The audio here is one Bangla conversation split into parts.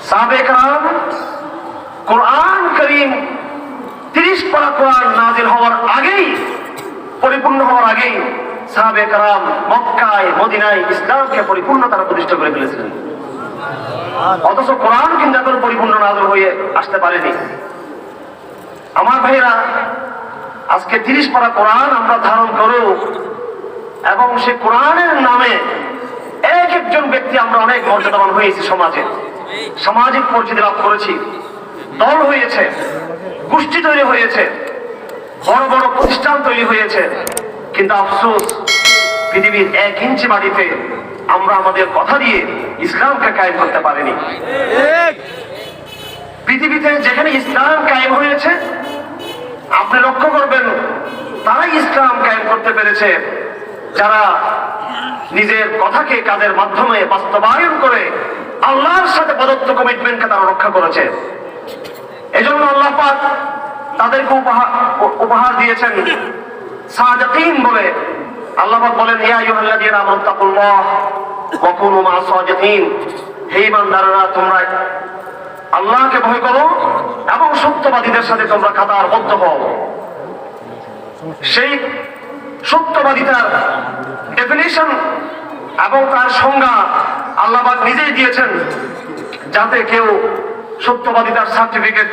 সাহাবায়ে কেরাম কোরআন কারীম 30 পারা কোরআন নাযিল হওয়ার আগেই, পরিপূর্ণ হওয়ার আগেই সাহাবায়ে কেরাম মক্কায় মদিনায় ইসলামকে পরিপূর্ণ তারা প্রতিষ্ঠা করে ফেলেছিলেন। অথচ কোরআন কিন্তু এখন পরিপূর্ণ নাযিল হয়ে আসতে পারেনি। আমার ভাইরা, আজকে 30 পারা কোরআন আমরা ধারণ করো এবং সে কোরআনের নামে এক একজন ব্যক্তি আমরা অনেক মর্যাদাবান হয়েছি, সমাজে সামাজিক পরিচিতি লাভ করেছি, দল হয়েছে, গোষ্ঠী তৈরি হয়েছে, বড় বড় প্রতিষ্ঠান তৈরি হয়েছে। কিন্তু আফসোস, পৃথিবীর 1 ইঞ্চি মাটিতে আমরা আমাদের কথা দিয়ে ইসলামকে কায়েম করতে পারিনি। পৃথিবীতে যেখানে ইসলাম কায়েম হয়েছে, আপনি লক্ষ্য করবেন তারাই ইসলাম কায়েম করতে পেরেছে যারা নিজের কথাকে কাজের মাধ্যমে বাস্তবায়ন করে আল্লাহর সাথে প্রদত্ত কমিটমেন্টকে তারা রক্ষা করেছে। এজন্য আল্লাহ পাক তাদেরকে উপহার দিয়েছেন সাদিকিন বলে। আল্লাহ পাক বলেন, ইয়া আইয়ুহাল্লাযীনা আমানু তাকুল্লাহ ওয়া কুনু মা'আস সাদিকিন, হে ঈমানদাররা তোমরা আল্লাহকে ভয় করো এবং সত্যবাদীদের সাথে তোমরা কাতারবদ্ধ হও। সেই সত্যবাদিতার ডেফিনিশন এবং তার সংজ্ঞা আল্লাহ পাক নিজেই দিয়েছেন, যাতে কেউ সত্যবাদিতার সার্টিফিকেট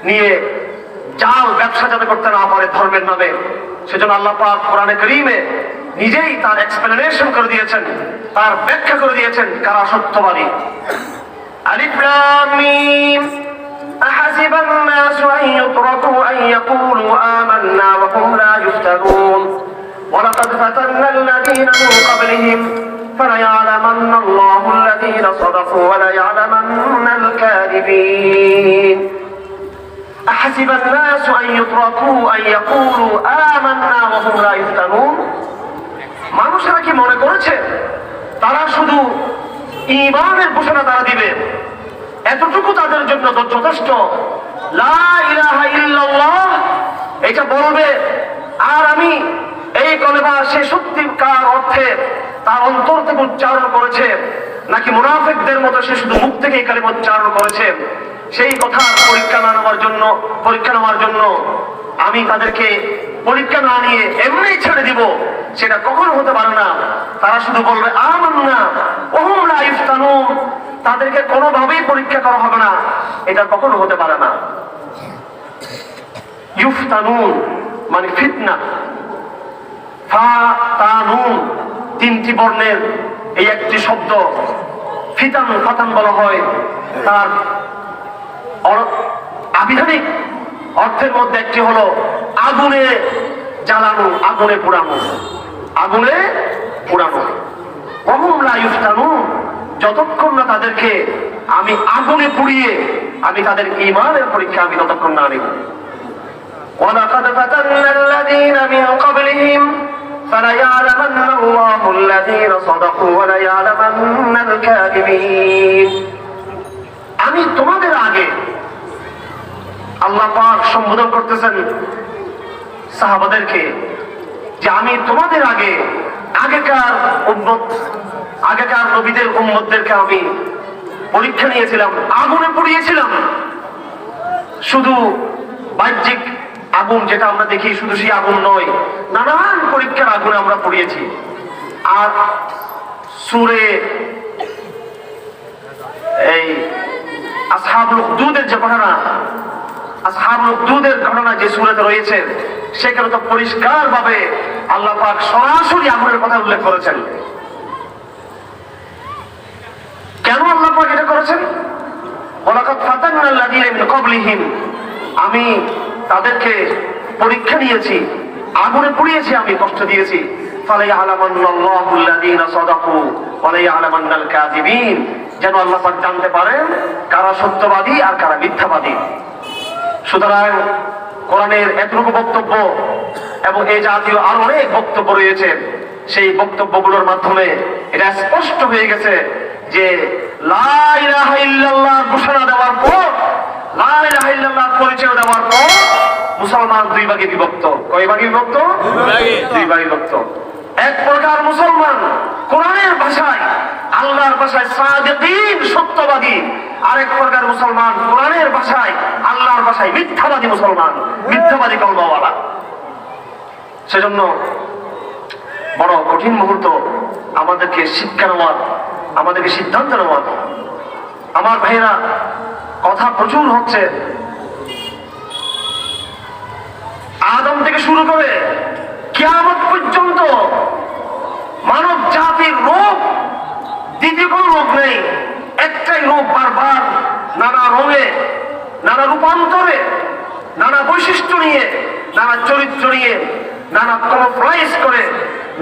নিয়ে জাল ব্যবসা যাতে করতে না পারে ধর্মের নামে। সেজন্য আল্লাহ পাক কোরআনে কারীমে নিজেই তার এক্সপ্লেনেশন করে দিয়েছেন, তার ব্যাখ্যা করে দিয়েছেন কারা সত্যবাদী। আলিফ লাম মিম أحسب الناس أن يتركوا أن يقولوا آمنا وهم لا يفتنون ولقد فتنا الذين من قبلهم فليعلمن الله الذين صدقوا وليعلمن الكاذبين أحسب الناس أن يتركوا أن يقولوا آمنا وهم لا يفتنون মানুষেরা কি মনে করেছে তারা শুধু ঈমানের ঘোষণা তারা দিবে, এতটুকু তাদের জন্য যথেষ্ট, লা ইলাহা ইল্লাল্লাহ এটা বলবে আর আমি এই কলেমা সে সত্যিকার অর্থে তার অন্তর থেকে উচ্চারণ করেছে, নাকি মুনাফিকদের মতো সে শুধু মুখ থেকে এই কালেমা উচ্চারণ করেছে, সেই কথা পরীক্ষা নেওয়ার জন্য আমি তাদেরকে পরীক্ষা না নিয়ে এমনি ছেড়ে দিব, সেটা কখনো হতে পারে না। তারা শুধু বলবে আমান্না ওয়া হুম লা ইফতানুন, তাদেরকে কোনোভাবেই পরীক্ষা করা হবে না, এটা কখনো হতে পারে না। ইফতানুন মানে ফিতনা, ফাতানুন 3টি বর্ণের এই একটি শব্দ। ফাতান বলা হয় তার আবিধানিক অর্থের মধ্যে একটি হলো আগুনে জ্বালানো, আগুনে পোড়ানো, আগুনে পোড়ানো। ওয়া হুম লা ইফতানুন, যতক্ষণ না তাদেরকে আমি আগুনে পুড়িয়ে আমি তাদের ঈমানের পরীক্ষা আমি ততক্ষণ না নিব। ওয়ালাকাদ ফাতান্নাল্লাযীনা মিন ক্বাবলিহিম ফালায়া'লামান্নাল্লাহু আল্লাযীনা সাদাকু ওয়া লায়া'লামান্নাল কাযিবিন। আমি তোমাদের আগে, আল্লাহ পাক সম্বোধন করতেছেন সাহাবাদেরকে যে আমি তোমাদের আগে আগেকার নবীদের উম্মতদেরকে আমি পরীক্ষা নিয়েছিলাম, আগুনে পুড়িয়েছিলাম। শুধু বাহ্যিক আগুন যেটা আমরা দেখি শুধু সেই আগুন নয়, নানান পরীক্ষার আগুনে আমরা পুড়িয়েছি। আর সূরা এই আসহাবুল উখদুদের যে ঘটনা, আসহাবুল উখদুদের ঘটনা যে সূরাতে রয়েছে, সেখানে তো পরিষ্কার ভাবে আল্লাহ পাক সরাসরি আগুনের কথা উল্লেখ করেছেন। কেন আল্লাহ পাক এটা করেছেন? ওয়ালাকাদ ফাতান্নাল্লাযীনা মিন ক্বাবলিহিম, আমি তাদেরকে পরীক্ষা নিয়েছি, আগুনে পুড়িয়েছি, আমি কষ্ট দিয়েছি। ফালায়া'লামান্নাল্লাহু আল্লাযীনা সাদাকু ওয়া লায়া'লামান্নাল কাযিবিন, যেন আল্লাহ পাক জানতে পারেন কারা সত্যবাদী আর কারা মিথ্যাবাদী। সুতরাং কোরআনের এতটুকু বক্তব্য এবং এই জাতীয় আরো অনেক বক্তব্য রয়েছে, সেই বক্তব্যগুলোর মাধ্যমে এটা স্পষ্ট হয়ে গেছে যে লা ইলাহা ইল্লাল্লাহ ঘোষণা দেওয়ার পর, লা ইলাহা ইল্লাল্লাহ পরিচয় দেওয়ার পর মুসলমান 2 ভাগে বিভক্ত। কয় ভাগে বিভক্ত? 2 ভাগে বিভক্ত। এক প্রকার মুসলমান কোরআনের ভাষায়, আল্লাহর ভাষায় সাদিকিন সত্যবাদী, আরেক প্রকার মুসলমান কোরআনের ভাষায়, আল্লাহর ভাষায় মিথ্যাবাদী মুসলমান, মিথ্যাবাদী কলমাওয়ালা। সেজন্য বড় কঠিন মুহূর্ত আমাদেরকে শিক্ষা নেওয়ার, আমাদেরকে সিদ্ধান্ত নেওয়ার। আমার ভাইয়েরা, কথা প্রচুর হচ্ছে, আদম থেকে শুরু করে কিয়ামত পর্যন্ত মানব জাতির রোগ, দ্বিতীয় কোনো রোগ নেই। একটাই রোগ বারবার নানা রঙে, নানা রূপান্তরে, নানা বৈশিষ্ট্য নিয়ে, নানা চরিত্র নিয়ে, নানা কমপ্লাইজ করে,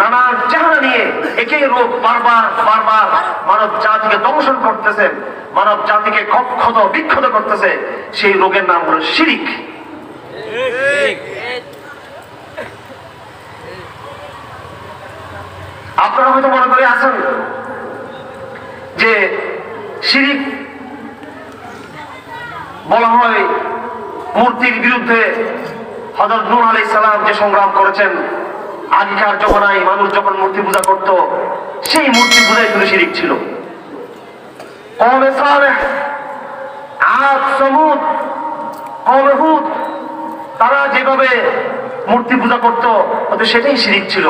নানা চেহারা নিয়ে একই রোগ বারবার বারবার মানব জাতিকে দংশন করতেছে, মানব জাতিকে ক্ষত বিক্ষত করতেছে। সেই রোগের নাম হলো শিরিক। আপনারা হয়তো মনে করে আছেন যে শিরিক বলা হয় মূর্তির বিরুদ্ধে। হযরত নূহ আলাইহিস সালাম যে সংগ্রাম করেছেন, আগেকার জমানায় মানুষ যখন মূর্তি পূজা করত, সেই মূর্তি পূজাই শুধু শিরিক ছিল। কওমে সালেহ, আদ, সমুদ, কওমে হুদ, তারা যেভাবে মূর্তি পূজা করত, হয়তো সেটাই শিরিক ছিল।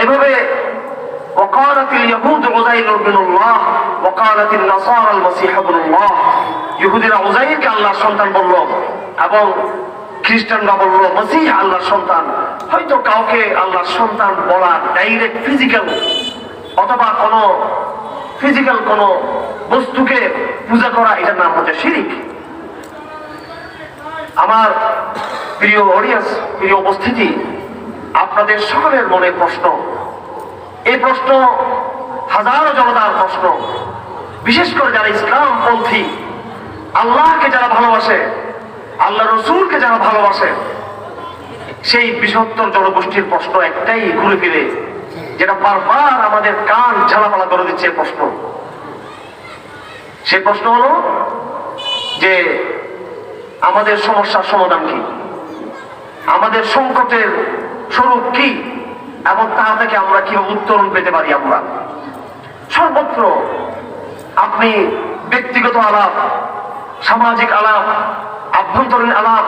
এইভাবে وقالت اليهود عزير بن الله وقالت النصارى المسيح ابن الله, ইহুদিরা উযাইরকে আল্লাহর সন্তান বলল এবং খ্রিস্টানরা বলল মসিহ আল্লাহর সন্তান। হয়তো কাউকে আল্লাহর সন্তান বলা ডাইরেক্ট ফিজিক্যাল অথবা কোনো ফিজিক্যাল কোনো বস্তুকে পূজা করা, এটার নাম হচ্ছে শিরিক। আমার প্রিয় অডিয়েন্স, প্রিয় উপস্থিতি, আপনাদের সকলের মনে প্রশ্ন, এই প্রশ্ন হাজারো জনতার প্রশ্ন, বিশেষ করে যারা ইসলামপন্থী, আল্লাহকে যারা ভালোবাসে, আল্লাহ রসুলকে যারা ভালোবাসে, সেই বৃহত্তর জনগোষ্ঠীর প্রশ্ন একটাই ঘুরে ফিরে, যেটা বারবার আমাদের কান ঝালাপালা করে দিচ্ছে প্রশ্ন। সেই প্রশ্ন হলো যে আমাদের সমস্যার সমাধান কি, আমাদের সংকটের স্বরূপ কি, এবং তা থেকে আমরা কিভাবে উত্তরণ পেতে পারি। আমরা সর্বত্র আপনি ব্যক্তিগত আলাপ, সামাজিক আলাপ, আভ্যন্তরীণ আলাপ,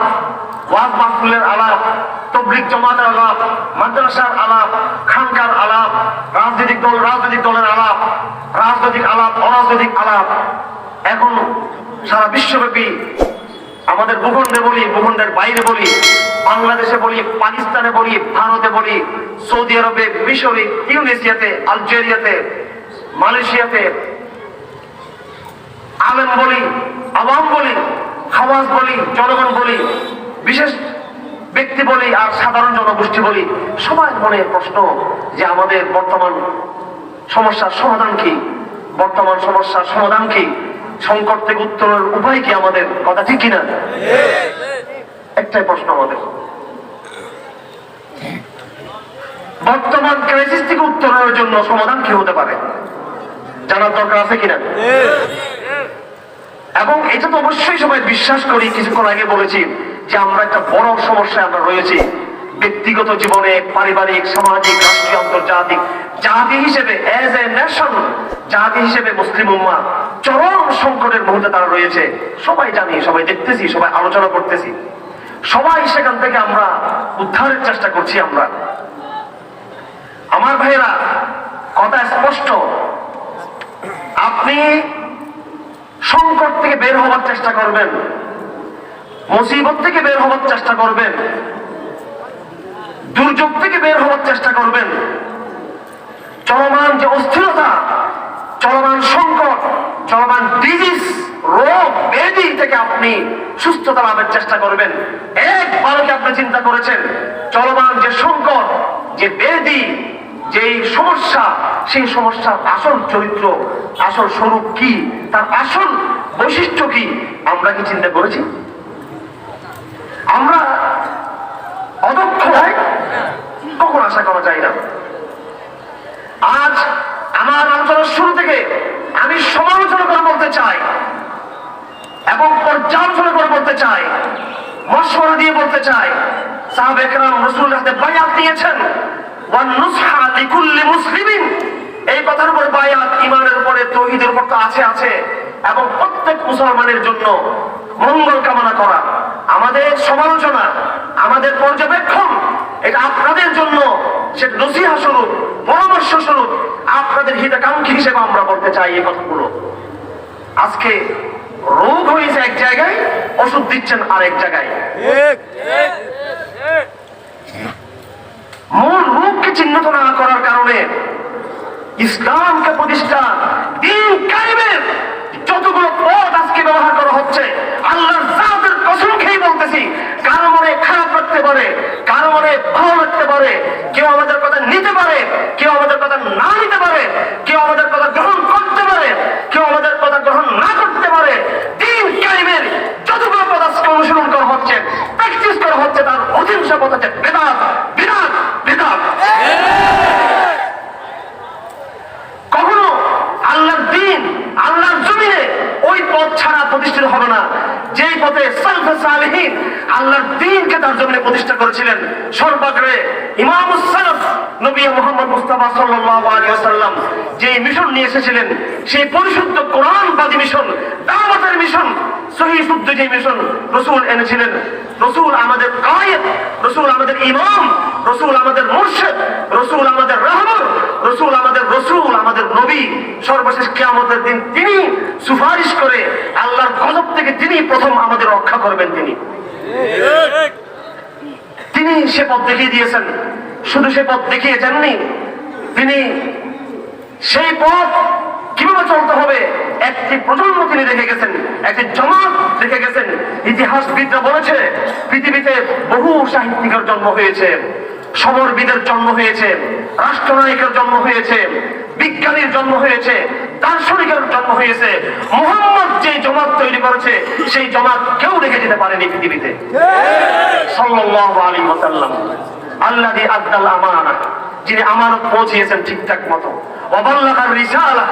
ওয়াজ মাহফিলের আলাপ, তাবলীগ জামাতের আলাপ, মাদ্রাসার আলাপ, খানকার আলাপ, রাজনৈতিক দলের আলাপ, রাজনৈতিক আলাপ, অরাজনৈতিক আলাপ, এখন সারা বিশ্বব্যাপী আমাদের ভূখণ্ডে বলি, ভূখণ্ডের বাইরে বলি, বাংলাদেশে বলি, পাকিস্তানে বলি, ভারতে বলি, সৌদি আরবে, মিশরে, ইউনেশিয়াতে, আলজেরিয়াতে, মালয়েশিয়াতে, আলেম বলি, আওয়াম বলি, খাওয়াজ বলি, জনগণ বলি, বিশেষ ব্যক্তি বলি, আর সাধারণ জনগোষ্ঠী বলি, সবার মনে প্রশ্ন যে আমাদের বর্তমান সমস্যার সমাধান কি, বর্তমান সমস্যার সমাধান কি, সংকট থেকে উত্তরের উপায় কি, আমাদের কথা ঠিক কিনা? একটাই প্রশ্ন আমাদের, বর্তমান ক্রাইসিস থেকে উত্তরের জন্য সমাধান কি হতে পারে জানার দরকার আছে কিনা? এবং এটা তো অবশ্যই সবাই বিশ্বাস করি, কিছুক্ষণ আগে বলেছি যে আমরা একটা বড় সমস্যায় আমরা রয়েছি, ব্যক্তিগত জীবনে, পারিবারিক, সামাজিক, রাষ্ট্রীয়, আন্তর্জাতিক, জাতি হিসেবে, এজ এ নেশন, জাতি হিসেবে মুসলিম উম্মাহ চরম সংকটের মুহূর্তে তারা রয়েছে। সবাই জানি, সবাই দেখতেছি, সবাই আলোচনা করতেছি, সবাই সেখান থেকে আমরা উদ্ধারের চেষ্টা করছি। আমরা, আমার ভাইয়েরা, কথা স্পষ্ট, আপনি সংকট থেকে বের হওয়ার চেষ্টা করবেন, মুসিবত থেকে বের হওয়ার চেষ্টা করবেন, দুর্যোগ থেকে বের হওয়ার চেষ্টা করবেন, চলমান যে অস্থিরতা, চলমান সংকট, চলমান ডিজিজ, রোগ ব্যাধি থেকে আপনি সুস্থতা লাভের চেষ্টা করবেন। একবারও কি আপনি চিন্তা করেছেন চলমান যে সংকট, যে ব্যাধি, যেই সমস্যা, সেই সমস্যার আসল চরিত্র, আসল স্বরূপ কি, তার আসল বৈশিষ্ট্য কি, আমরা কি চিন্তা করেছি? আমরা অদক্ষ হয় কখন আশা করা যায় না। আজ আমার আলোচনার শুরু থেকে আমি সমালোচনা করে বলতে চাই এবং পর্যালোচনা করে বলতে চাই, মশওয়ারা দিয়ে বলতে চাই, সাহাবা একরাম রাসূলুল্লাহর হাতে বায়াত নিয়েছেন, ওয়ান নুসহা লিকুল্লি মুসলিমিন, এই কথার উপরে বায়াত ঈমানের উপরে, তাওহীদের উপর তো আছে, এবং প্রত্যেক মুসলমানের জন্য মঙ্গল কামনা করা। আমাদের সমালোচনা, আমাদের পর্যবেক্ষণ, এটা আপনাদের জন্য সেটা নসিহা স্বরূপ, পরামর্শ স্বরূপ, আপনাদের হিতাকাঙ্ক্ষী হিসেবে আমরা বলতে চাই এই কথাগুলো। আজকে রোগ হয়েছে এক জায়গায়, ওষুধ দিচ্ছেন আরেক জায়গায়। মূল রোগকে চিহ্নিত না করার কারণে ইসলামকে প্রতিষ্ঠা, দ্বীন কায়েমের যতগুলো পথ আজকে ব্যবহার করা হচ্ছে, আল্লাহর জাতের কসম খেয়ে বলতেছি, কারো মনে খারাপ লাগতে পারে, কারো মনে ভালো লাগতে পারে, কেউ আমাদের কথা নিতে পারে, কেউ আমাদের কথা না নিতে পারে, কেউ আমাদের কথা গ্রহণ করতে পারে, কেউ আমাদের কথা গ্রহণ না করতে পারে। দ্বীন কায়েমের যতগুলো পথ আজকে অনুসরণ করা হচ্ছে, প্র্যাকটিস করা হচ্ছে, তার অধিকাংশ পথ হচ্ছে বেদাত, বিদাত, বিদাত। কখনো আল্লাহর দ্বীন, আল্লাহর জমিনে ওই পথ ছাড়া প্রতিষ্ঠিত হবে না যেই পথে সালফে সালেহীন আল্লাহর দ্বীনকে তার জমিনে প্রতিষ্ঠা করেছিলেন। সর্বাগ্রে ইমামুস সালাফ নবী মুহাম্মদ মুস্তাফা সাল্লাল্লাহু আলাইহি ওয়াসাল্লাম যে মিশন নিয়ে এসেছিলেন, সেই পরিশুদ্ধ কোরআনবাদী মিশন, দাওয়াতের মিশন, সহিহ শুদ্ধ যে মিশন রাসূল এনেছিলেন। রাসূল আমাদের কায়েদ, রাসূল আমাদের ইমাম, রাসূল আমাদের মুর্শিদ, রাসূল আমাদের রাহবার, রাসূল আমাদের নবী। সর্বশেষ কিয়ামতের দিন তিনি সুপারিশ করে আল্লাহর গজব থেকে তিনি প্রথম আমাদের রক্ষা করবেন। তিনি সে পথ দেখিয়ে দিয়েছেন। শুধু সে পথ দেখিয়ে যাননি, তিনি সেই পথ কিভাবে চলতে হবে একটি প্রজন্ম তিনি রেখে গেছেন, একটি জমাত রেখে গেছেন। ইতিহাসবিদরা বলেছে পৃথিবীতে বহু সাহিত্যিকের জন্ম হয়েছে, সমরবিদের জন্ম হয়েছে, রাষ্ট্রনায়কের জন্ম হয়েছে, বিজ্ঞানীর জন্ম হয়েছে, দার্শনিকের জন্ম হয়েছে। মুহাম্মদ যে জমাত তৈরি করেছে সেই জমাত কেউ রেখে যেতে পারেনি পৃথিবীতে। সাল্লাল্লাহু আলাইহি ওয়াসাল্লাম আল্লাযী আদ্দাল আমানা, যিনি আমানত পৌঁছিয়েছেন ঠিকঠাক মতো, ওয়াবাল্লাগার রিসালা,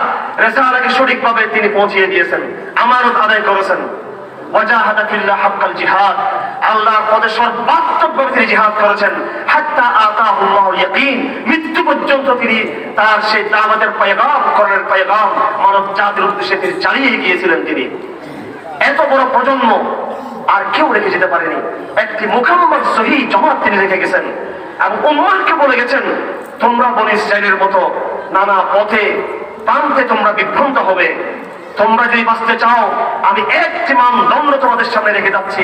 রিসালাকে সঠিকভাবে তিনি পৌঁছিয়ে দিয়েছেন, আমানত আদায় করেছেন। ওয়াজাহাদা ফিল্লাহ হাক্কাল জিহাদ, আল্লাহর পথে সর্বাত্মকভাবে তিনি জিহাদ করেছেন। হাত্তা আতাহুল্লাহুল ইয়াকিন, মৃত্যু পর্যন্ত তিনি তার সেই দাওয়াতের পয়গাম, কোরআনের পয়গাম মানব জাতির উদ্দেশ্যে তিনি চালিয়ে গিয়েছিলেন। তিনি এত বড় প্রজন্ম আর কেউ রেখে যেতে পারেনি। একটি মুকাম্মাল সহিহ জামাত তিনি রেখে গেছেন এবং উম্মাহকে বলে গেছেন, তোমরা বনী ইসরাইলের মতো নানা পথে প্রান্তে তোমরা বিভ্রান্ত হবে। তোমরা যদি বাঁচতে চাও, আমি একটি মানদণ্ড তোমাদের সামনে রেখে যাচ্ছি।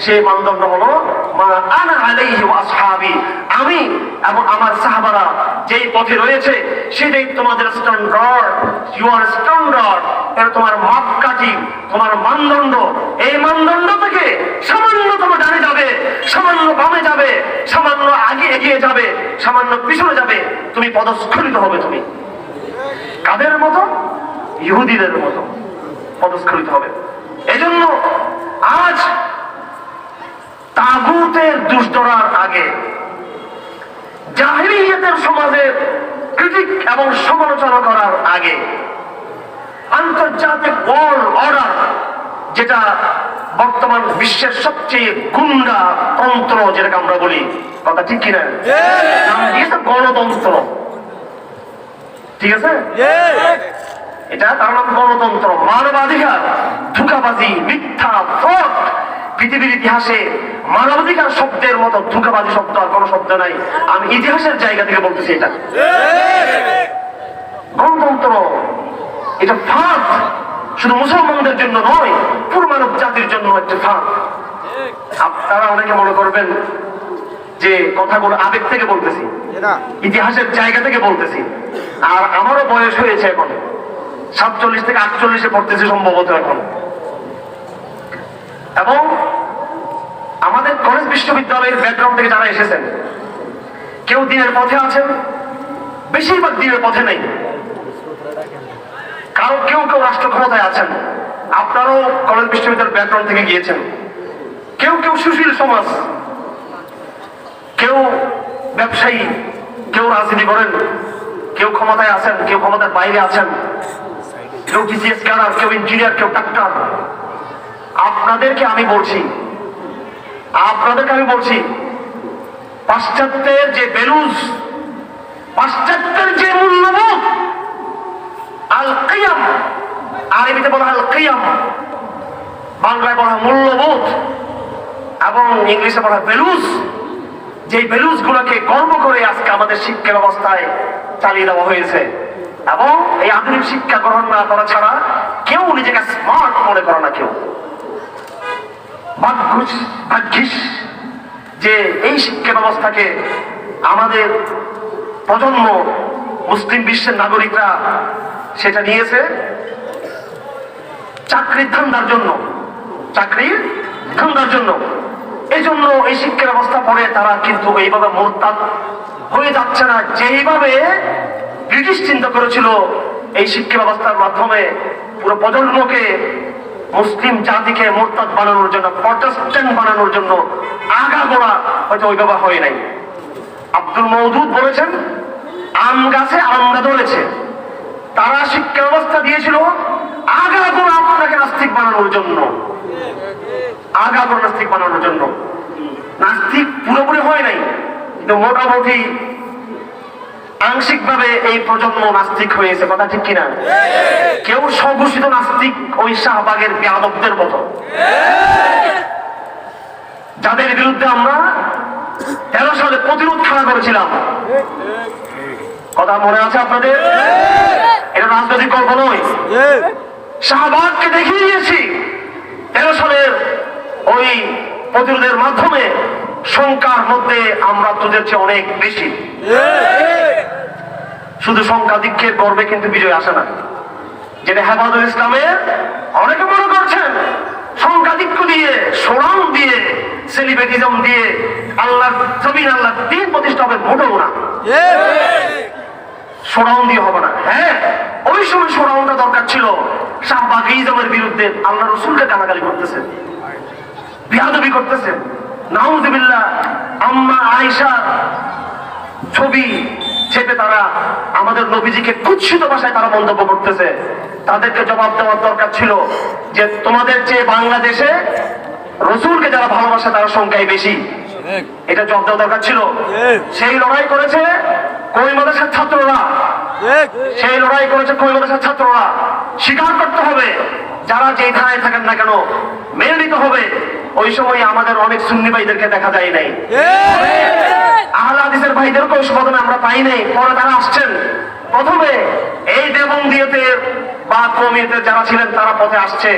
সেই মানদণ্ড হলো মা আনা আলাইহি ওয়া আসহাবি, আমি এবং আমার সাহাবারা যেই পথে রয়েছে সেটাই তোমাদের স্ট্যান্ডার্ড, ইউর স্ট্যান্ডার্ড, এটা তোমার মাপকাঠি, তোমার মানদণ্ড। এই মানদণ্ড থেকে সামান্য তোমার ডানে যাবে, সামান্য বামে যাবে, সামান্য আগে এগিয়ে যাবে, সামান্য পিছনে যাবে, তুমি পদস্খলিত হবে। তুমি কাদের মতো? ইহুদিদের মতো পদস্খলিত হবে। এজন্য আজ তাগুতের দুষ ধরার আগে, জাহিলিয়াতের সমাজের ক্রিটিক এবং সমালোচনা করার আগে, আন্তর্জাতিক ওয়ার্ল্ড অর্ডার, যেটা বর্তমান বিশ্বের সবচেয়ে গুন্ডা তন্ত্র, যেটাকে আমরা বলি, কথা ঠিক কিনা, নাম দিয়েছে গণতন্ত্র। ঠিক আছে, এটা তার নাম গণতন্ত্র। মানবাধিকার, ধোঁকাবাজি, মিথ্যা, ফ্রড। পৃথিবীর ইতিহাসে মানবাধিকার শব্দের মতো ধোঁকাবাজি শব্দ আর কোন শব্দ নাই। আমি ইতিহাসের জায়গা থেকে বলতেছি। এটা গণতন্ত্র, এটা ফাঁদ, শুধু মুসলমানদের জন্য নয়, পুরো মানব জাতির জন্য একটা ফাঁদ। আপনারা অনেকে মনে করবেন যে কথাগুলো আবেগ থেকে বলতেছি, ইতিহাসের জায়গা থেকে বলতেছি। আর আমারও বয়স হয়েছে এখন 47 থেকে 48-এ পড়তেছি সম্ভবত এখন। এবং আমাদের কলেজ বিশ্ববিদ্যালয়ের ব্যাকগ্রাউন্ড থেকে যারা এসেছেন, কেউ দিনের পথে আছেন, বেশিরভাগ দিনের পথে নেই। কেউ রাষ্ট্র ক্ষমতায় আছেন। আপনারাও কলেজ বিশ্ববিদ্যালয়ের ব্যাকগ্রাউন্ড থেকে গিয়েছেন। কেউ সুশীল সমাজ, কেউ ব্যবসায়ী, কেউ রাজনীতি করেন, কেউ ক্ষমতায় আছেন, কেউ ক্ষমতার বাইরে আছেন, কেউ বিসিএস ক্যাডার, কেউ ইঞ্জিনিয়ার, কেউ ডাক্তার। আপনাদেরকে আমি বলছি, পাশ্চাত্যের যে ভ্যালুজ, পাশ্চাত্যের যে মূল্যবোধ, কিয়াম, আরবিতে বলা হয় কিয়াম, বাংলায় বলা হয় মূল্যবোধ, এবং ইংলিশে বলা হয় ভ্যালুজ। যে ভ্যালুজ গুলোকে গর্ব করে আজকে আমাদের শিক্ষা ব্যবস্থায় চালিয়ে দেওয়া হয়েছে। এবং এই আধুনিক শিক্ষা গ্রহণ না করা ছাড়া কেউ নিজেকে স্মার্ট মনে করে না। কেউ ভাগ্যিস যে এই শিক্ষা ব্যবস্থাকে আমাদের প্রজন্ম, মুসলিম বিশ্বের নাগরিকরা সেটা নিয়েছে চাকরির ধান্দার জন্য, চাকরির ধান্দার জন্য। এই জন্য এই শিক্ষা ব্যবস্থা পড়ে তারা কিন্তু এইভাবে মুরতাদ হয়ে যাচ্ছে না, যেইভাবে ব্রিটিশ চিন্তা করেছিল এই শিক্ষা ব্যবস্থার মাধ্যমে পুরো প্রজন্মকে, মুসলিম জাতিকে মুরতাদ বানানোর জন্য, প্রটেস্ট্যান্ট বানানোর জন্য আগাগোড়া হয়তো ওইভাবে হয় নাই। আব্দুল মওদুদ বলেছেন, আম গাছে আমড়া ধরেছে। তারা শিক্ষা ব্যবস্থা দিয়েছিল আগাগোড়া আপনাকে নাস্তিক বানানোর জন্য, আগাগোড়া নাস্তিক বানানোর জন্য। নাস্তিক পুরোপুরি হয় নাই, কিন্তু মোটামুটি আংশিকভাবে এই প্রজন্ম নাস্তিক হয়েছে। কথা ঠিক কিনা? কেউ স্বঘোষিত নাস্তিক ওই শাহবাগের বেয়াদবদের মতো, যাদের বিরুদ্ধে আমরা 13 সালে প্রতিরোধ খাড়া করেছিলাম। কথা মনে আছে আপনাদের? এটা রাজনৈতিক গল্প নয়, শাহবাগকে দেখিয়ে দিয়েছি 13 সালের ওই প্রতিরোধের মাধ্যমে। সংখ্যার মধ্যে আমরা তোদের চেয়ে অনেক বেশি। শুধু সংখ্যাধিক্যের গর্বে কিন্তু বিজয় আসে না, যেটা হেফাজতুল ইসলামের অনেকে মনে করছেন সংখ্যাধিক্য দিয়ে, শোরাম দিয়ে, সেলিব্রিটিজম দিয়ে আল্লাহর জমিন, আল্লাহর দ্বীন প্রতিষ্ঠা হবে, মোটেও না। শোরাম দিয়ে হবে না। হ্যাঁ, ওই সময় শোরামটা দরকার ছিল। শাহবাগিজমের বিরুদ্ধে আল্লাহ রসুলকে গালাগালি করতেছে, বিয়াদবি করতেছে, নাউজুবিল্লাহ। আম্মা আয়েশার ছবি ছেপে তারা আমাদের নবীজিকে কুৎসিত ভাষায় তারা মন্তব্য করতেছে। তাদেরকে জবাব দেওয়ার দরকার ছিল যে তোমাদের চেয়ে বাংলাদেশে রসুলকে যারা ভালোবাসে তারা সংখ্যায় বেশি, এটা জবাব দেওয়া দরকার ছিল। সেই লড়াই করেছে কওমি মাদ্রাসার ছাত্ররা, সেই লড়াই করেছে কওমি মাদ্রাসার ছাত্ররা। স্বীকার করতে হবে, যারা যেই ধারায় থাকেন না কেন মেনে নিতে হবে। ওই সময় আমাদের অনেক সুন্নি ভাইদেরকে দেখা যায় নাই, আহলে হাদিসের ভাইদেরকে ওই প্রথমে আমরা পাই নাই, পরে তারা আসছেন। প্রথমে এই দেবন্দিয়তে বা কওমিতে যারা ছিলেন তারা পথে আসছে,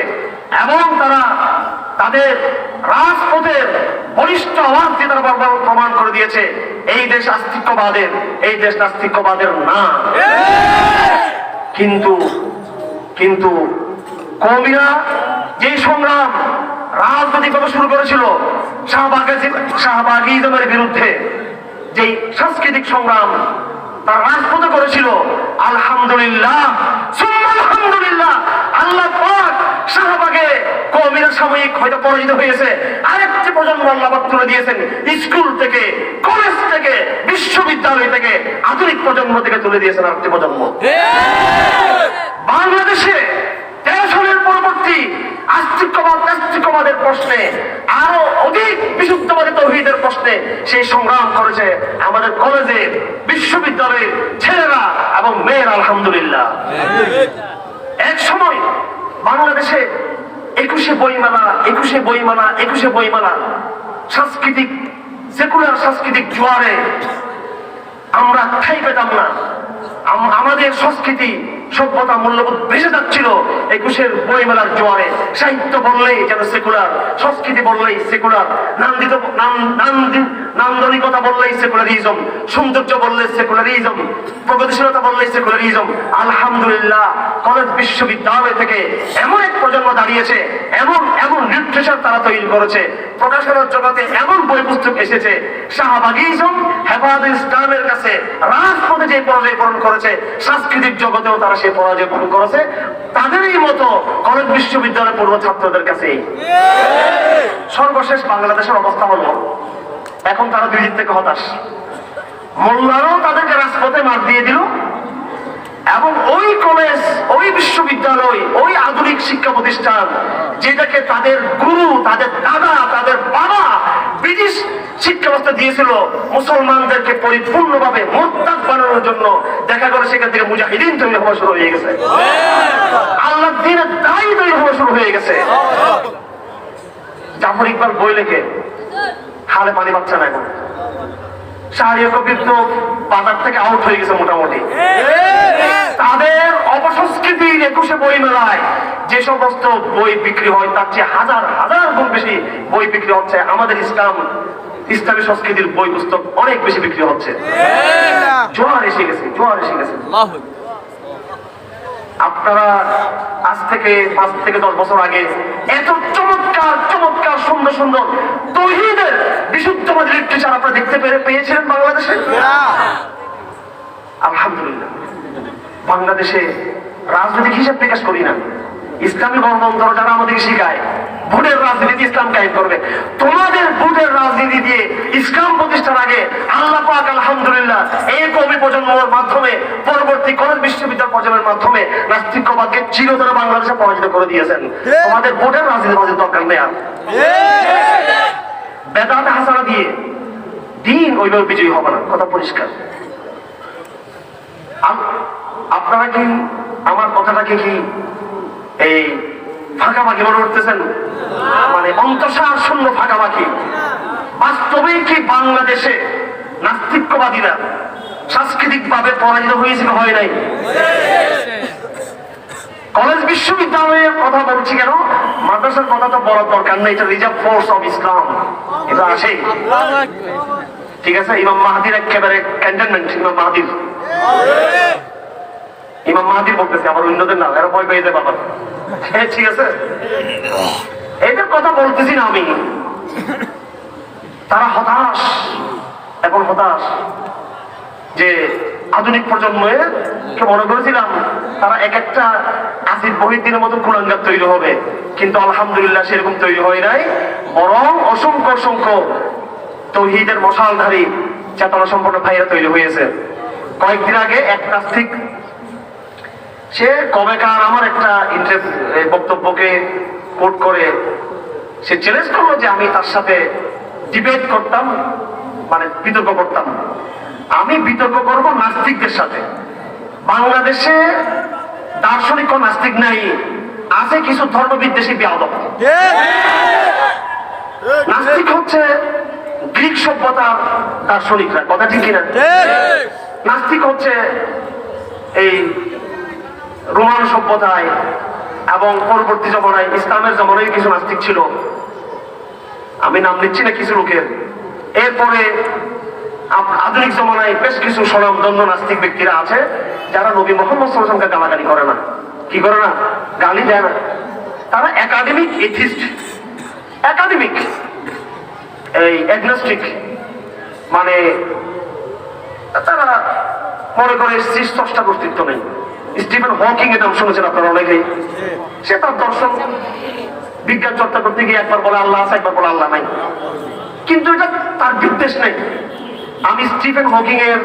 এবং তারা তাদের রাজপথের বলিষ্ঠ আওয়াজ দিয়ে তারা বারবার প্রমাণ করে দিয়েছে এই দেশ আস্তিক্যবাদের, এই দেশ নাস্তিক্যবাদের না। কিন্তু কিন্তু কওমিরা যে সংগ্রাম রাজনৈতিকভাবে শুরু করেছিল শাহবাগিজমের বিরুদ্ধে, যেই সাংস্কৃতিক সংগ্রাম তার রাজপথে করেছিল, আলহামদুলিল্লাহ সুম্মা আলহামদুলিল্লাহ, আল্লাহ পাক শাহবাগে কওমিরা সাময়িক হয়তো পরাজিত হয়েছে, আরেকটি প্রজন্ম আল্লাহ পাক তুলে দিয়েছেন। স্কুল থেকে, কলেজ থেকে, বিশ্ববিদ্যালয় থেকে, আধুনিক প্রজন্ম থেকে তুলে দিয়েছেন আরেকটি প্রজন্ম। বাংলাদেশে 13 সালের পরবর্তী আস্তিক্যবাদ নাস্তিক্যবাদের প্রশ্নে, আরো অধিক বিশুদ্ধবাদী তাওহীদের প্রশ্নে সেই সংগ্রাম করেছে আমাদের কলেজে, বিশ্ববিদ্যালয়ের ছেলেরা এবং মেয়েরা। আলহামদুলিল্লাহ, এক সময় বাংলাদেশে 21শে বইমেলা সাংস্কৃতিক, সেকুলার সাংস্কৃতিক জোয়ারে আমরা ঠাঁই পেতাম না। আমাদের সংস্কৃতি, সভ্যতা, মূল্যবোধ ভেসে যাচ্ছিল 21শের বইমেলার জোয়ারে। সাহিত্য বললেই যেন সেকুলার, সংস্কৃতি বললেই সেকুলার, নান্দনিকতা বললেই সেকুলারিজম, সৌন্দর্য বললে সেকুলারিজম, প্রগতিশীলতা বললেই সেকুলারিজম। আলহামদুলিল্লাহ, কলেজ বিশ্ববিদ্যালয় থেকে এমন এক প্রজন্ম দাঁড়িয়েছে, এমন লিটারেচার তারা তৈরি করেছে, প্রকাশনার জগতে এমন বই পুস্তক এসেছে। শাহবাগিজম হেফাজতুল ইসলামের কাছে রাজপথে যে পরাজয় বরণ করেছে, সাংস্কৃতিক জগতেও তারা সেই পরাজয় বরণ করেছে তাদেরই মতো কলেজ বিশ্ববিদ্যালয়ের পূর্ব ছাত্রদের কাছেই। সর্বশেষ বাংলাদেশের অবস্থা হলো এখন তারা দুই দিক থেকে হতাশ। মোল্লারাও তাদেরকে রাজপথে মার দিয়ে দিল, এবং ওই কলেজ, ওই বিশ্ববিদ্যালয়, ওই আধুনিক শিক্ষা প্রতিষ্ঠান যেটাকে তাদের গুরু, তাদের দাদা, তাদের বাবা ব্রিটিশ শিক্ষা ব্যবস্থা দিয়েছিল মুসলমানদেরকে পরিপূর্ণভাবে মুরতাদ বানানোর জন্য, দেখা গেল সেখান থেকে মুজাহিদিন তৈরি হওয়া শুরু হয়ে গেছে। আল্লাহ দিনের দায়ী তৈরি হওয়া শুরু হয়ে গেছে। জাফর ইকবাল বই লেখে হালে পানি পাচ্ছে না এখন। শাহরিয়ার কবির তো বাজার থেকে আউট হয়ে গেছে মোটামুটি। তাদের অপসংস্কৃতির 21শে বই মেলায় যে সমস্ত বই বিক্রি হয় তার চেয়ে হাজার হাজার গুণ বেশি বই বিক্রি হচ্ছে আমাদের ইসলামী সংস্কৃতির বই পুস্তক অনেক বেশি বিক্রি হচ্ছে। জোয়ার এসে গেছে, জোয়ার এসে গেছে। আপনারা আজ থেকে 5 থেকে 10 বছর আগে এত চমৎকার চমৎকার সুন্দর সুন্দর তৌহিদের বিশুদ্ধবাদী লিটারেচার আপনারা দেখতে পেয়েছিলেন বাংলাদেশে? আলহামদুলিল্লাহ। বাংলাদেশে রাজনৈতিক হিসাব বিকাশ করি না, ইসলামী গণতন্ত্র যারা আমাদেরকে শিখায় ভোটের রাজনীতি ইসলাম কায়েম করবে, তোমাদের ভোটের রাজনীতি দিয়ে ইসলাম প্রতিষ্ঠার আগে আল্লাহ পাক আলহামদুলিল্লাহ এই কবি প্রজন্মের মাধ্যমে পরবর্তী কলেজ বিশ্ববিদ্যালয় প্রজন্মের মাধ্যমে নাস্তিকবাদকে চিরতরে বাংলাদেশে পরাজিত করে দিয়েছেন। তোমাদের ভোটের রাজনীতি আমাদের দরকার নেই। আর বেদাত হাসানা দিয়ে দিন ওইভাবে বিজয়ী হবে না, কথা পরিষ্কার। আপনারা কি আমার কথাটাকে কি এই ফাঁকাফাঁকি মনে করতেছেন? মানে অন্তঃসার শূন্য ফাঁকাফাঁকি। বাস্তবে কি বাংলাদেশে নাস্তিকবাদীরা সাংস্কৃতিক ভাবে পরাজিত হয়েছে না হয় নাই? কলেজ বিশ্ববিদ্যালয়ের কথা বলছি কেন, মাদ্রাসার কথা তো বলার দরকার নেই, এটা রিজার্ভ ফোর্স অফ ইসলাম, এটা আসে। ঠিক আছে, ইমাম মাহাদির একেবারে ক্যান্টনমেন্ট, ইমাম মাহাদির বলতেছে, আবার অন্যদের না, এরা ভয় পেয়ে যায় বাবা। ঠিক আছে, এটার কথা বলতেছি না আমি। তারা হতাশ, এখন হতাশ যে আধুনিক প্রজন্মে মনে করেছিলাম তারা এক একটা আসিফ মহিউদ্দিনের মতো কুলাঙ্গার তৈরি হবে, কিন্তু আলহামদুলিল্লাহ সেরকম তৈরি হয় নাই। বরং অসংখ্য অসংখ্য তৌহিদের মশালধারী চেতনা সম্পন্ন ভাইরা তৈরি হয়েছে। কয়েকদিন আগে এক নাস্তিক, সে কবেকার আমার একটা বক্তব্যকে কোট করে সে চ্যালেঞ্জ করলো যে আমি তার সাথে ডিবেট করতাম, মানে বিতর্ক করতাম। আমি বিতর্ক করব নাস্তিকদের সাথে। বাংলাদেশে দার্শনিক নাস্তিক নাই, আছে কিছু ধর্মবিদ্বেষী বেয়াদব। নাস্তিক হচ্ছে গ্রিক সভ্যতার দার্শনিকরা, কথা ঠিক কিনা? নাস্তিক হচ্ছে এই রোমান সভ্যতায় এবং পরবর্তী জমানায় ইসলামের জমানায় কিছু নাস্তিক ছিল, আমি নাম নিচ্ছি না কিছু লোকের। এরপরে আধুনিক জমানায় বেশ কিছু স্বনামধন্য নাস্তিক ব্যক্তিরা আছে যারা নবী মুহাম্মদ সাল্লাল্লাহু আলাইহি ওয়াসাল্লামকে গালাগালি করে না, কি করে না, গালি দেয় না। তারা একাডেমিক এথিস্ট, একাডেমিক এই অ্যাগনস্টিক, মানে তারা মনে করে স্রষ্টা কর্তৃত্ব নেই। স্টিফেন হকিং এর নাম শুনেছেন আপনারা অনেকেই। সে তার দর্শন বিজ্ঞান চর্চা করতে গিয়ে একবার বলে আল্লাহ আছে, একবার বলে আল্লাহ নাই, কিন্তু এটা তার বিদ্বেষ নেই। আমি স্টিফেন হকিং এর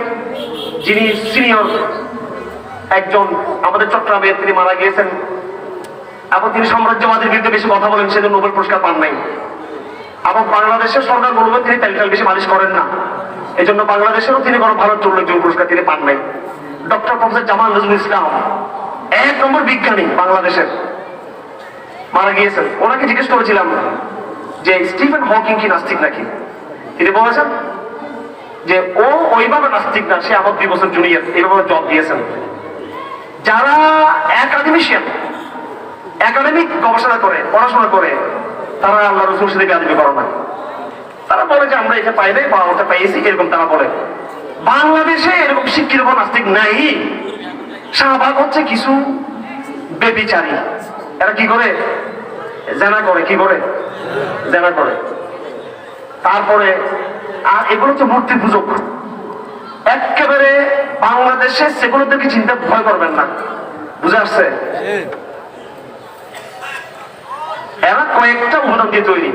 যিনি সিনিয়র একজন আমাদের চট্টগ্রামে, তিনি মারা গিয়েছেন এবং তিনি সাম্রাজ্যবাদের বিরুদ্ধে বেশি কথা বলেন, সেজন্য নোবেল পুরস্কার পান নাই। এবং বাংলাদেশের সরকার বলবেন তিনি তেল বেশি মালিশ করেন না, এই জন্য বাংলাদেশেরও তিনি কোনো ভালো উল্লেখযোগ্য পুরস্কার তিনি পান নাই। ডক্টর প্রফেসর জামাল নজরুল ইসলাম, 1 নম্বর বিজ্ঞানী বাংলাদেশের, মারা গিয়েছেন। ওনাকে জিজ্ঞেস করেছিলাম যে স্টিফেন হকিং কি নাস্তিক নাকি? তিনি বলেছেন যে ও ওইভাবে নাস্তিক না, সে আমার 2 বছর জুনিয়র, এইভাবে জব দিয়েছেন। যারা একাডেমিশিয়ান, একাডেমিক গবেষণা করে, পড়াশোনা করে, তারা আল্লাহ রসুল সাথে বেয়াদবি করে না। তারা বলে যে আমরা এটা পাই নাই বা ওটা পাইছি, এরকম তারা বলে। বাংলাদেশে এরকম শিক্ষিত নাস্তিক নাই। শাহবাগ হচ্ছে কিছু বেবিচারী, এরা কি করে, জেনা করে, কি করে, জেনা করে। তারপরে আর এগুলো হচ্ছে মূর্তি পূজক। একেবারে বাংলাদেশে সেগুলোদেরকে চিন্তা ভয় করবেন না, বুঝে আসছে? এরা কয়েকটা উপাদান দিয়ে তৈরি।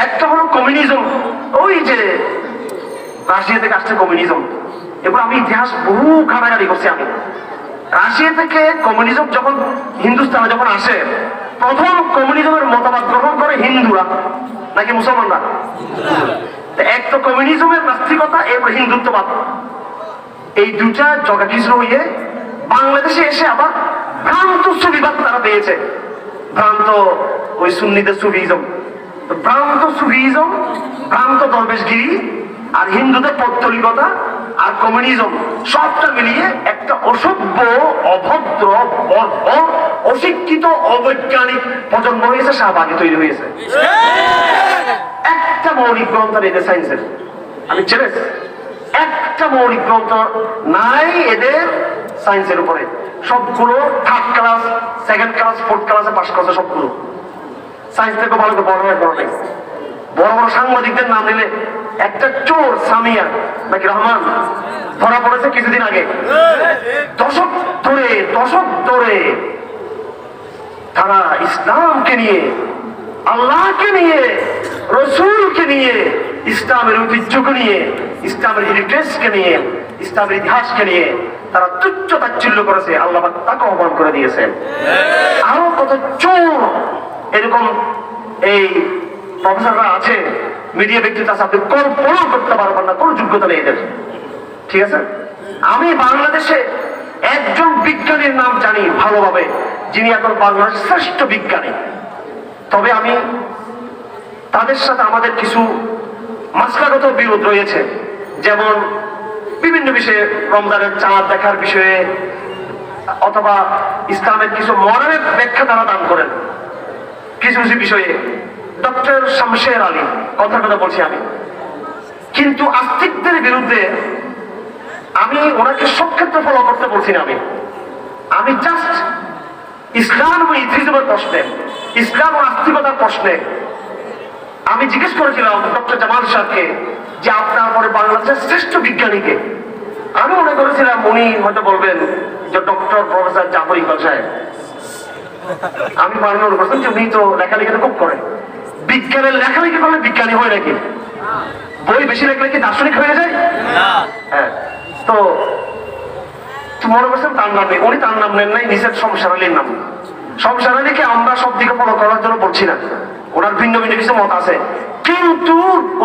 একটা হলো কমিউনিজম, ওই যে রাশিয়া থেকে আসছে কমিউনিজম। এবার আমি ইতিহাস বহু ঘাটাঘাটি করছি। আমি রাশিয়া থেকে কমিউনিজম যখন হিন্দুস্তানে যখন আসে, প্রথম কমিউনিজমের মতবাদ গ্রহণ করে হিন্দুরা নাকি মুসলমানরা? এক তো কমিউনিজমের নাস্তিকতা, এরপর হিন্দুত্ববাদ, এই দুটা জগাখিচুড়ি হয়ে বাংলাদেশে এসে আবার ভ্রান্ত সুফিবাদ তারা পেয়েছে, ভ্রান্ত ওই সুন্নিদের সুফিজম, ভ্রান্ত সুফিজম, ভ্রান্ত দরবেশগিরি, আর হিন্দুদের পৌত্তলিকতা আর কমিউনিজম সবটা মিলিয়ে একটা অসভ্য, অভদ্র, বর্বর, অশিক্ষিত, অবৈজ্ঞানিক প্রজন্ম হয়েছে, শাহবাগী তৈরি হয়েছে। একটা মৌলিক গ্রন্থ নেই এদের সায়েন্সের, আমি চ্যালেঞ্জ, একটা মৌলিক গ্রন্থ নাই এদের সায়েন্সের উপরে। সবগুলো third class, second class, fourth ক্লাসে পাস করছে সবগুলো। সায়েন্স থেকে ভালো করে বড় নাই। বড় বড় সাংবাদিকদের নাম নিলে একটা চোর সামিয়া নাকি রহমান ধরা পড়েছে কিছুদিন আগে। দশক ধরে তারা ইসলামকে নিয়ে, আল্লাহকে নিয়ে, রসুলকে নিয়ে, ইসলামের ঐতিহ্যকে নিয়ে, ইসলামের হেরিটেজকে নিয়ে, ইসলামের ইতিহাসকে নিয়ে তারা তুচ্ছ তাচ্ছিল্য করেছে। আল্লাহ তাকে অপমান করে দিয়েছে। আরো কত চোর এরকম এই প্রফেসররা আছে, মিডিয়া ব্যক্তিত্ব আছে, আপনি কল্পনাও করতে পারবেন না, কোনো যোগ্যতা নেই এদের। ঠিক আছে, আমি বাংলাদেশে একজন বিজ্ঞানীর নাম জানি ভালোভাবে, যিনি এখন বাংলাদেশের শ্রেষ্ঠ বিজ্ঞানী। তবে আমি তাদের সাথে আমাদের কিছু মাসলাগত বিরোধ রয়েছে, যেমন বিভিন্ন বিষয়ে, রমজানের চাঁদ দেখার বিষয়ে অথবা ইসলামের কিছু মরানের ব্যাখ্যা তারা দান করেন কিছু কিছু বিষয়ে। ডক্টর শামশের আলী কথা বলছি আমি, কিন্তু আস্তিকদের বিরুদ্ধে আমি ওনাকে সব ক্ষেত্রে ফলো করতে বলছি না। আমি জাস্ট ইসলাম ও ইথিজমের প্রশ্নে, ইসলাম ও আস্তিকতার প্রশ্নে আমি জিজ্ঞেস করেছিলাম ডক্টর জামাল সাহেবকে যে আপনার পরে বাংলাদেশের শ্রেষ্ঠ বিজ্ঞানীকে। আমি মনে করেছিলাম উনি হয়তো বলবেন যে ডক্টর প্রফেসর জাফর ইকবাল সাহেব। আমি মনে করছেন যে উনি তো লেখালেখি খুব করে, বিজ্ঞানের লেখালেখি করলে বিজ্ঞানী হয় নাকি? বই বেশি লেখলে কি দার্শনিক হয়ে যায়? হ্যাঁ, তো মনে করছেন তার নাম নেই, উনি তার নাম নেন নাই, নিজের শমশের আলীর নাম। শমশের আলীকে আমরা সব দিকে ফলো করার জন্য বলছি না, ওনার ভিন্ন ভিন্ন কিছু মত আছে, কিন্তু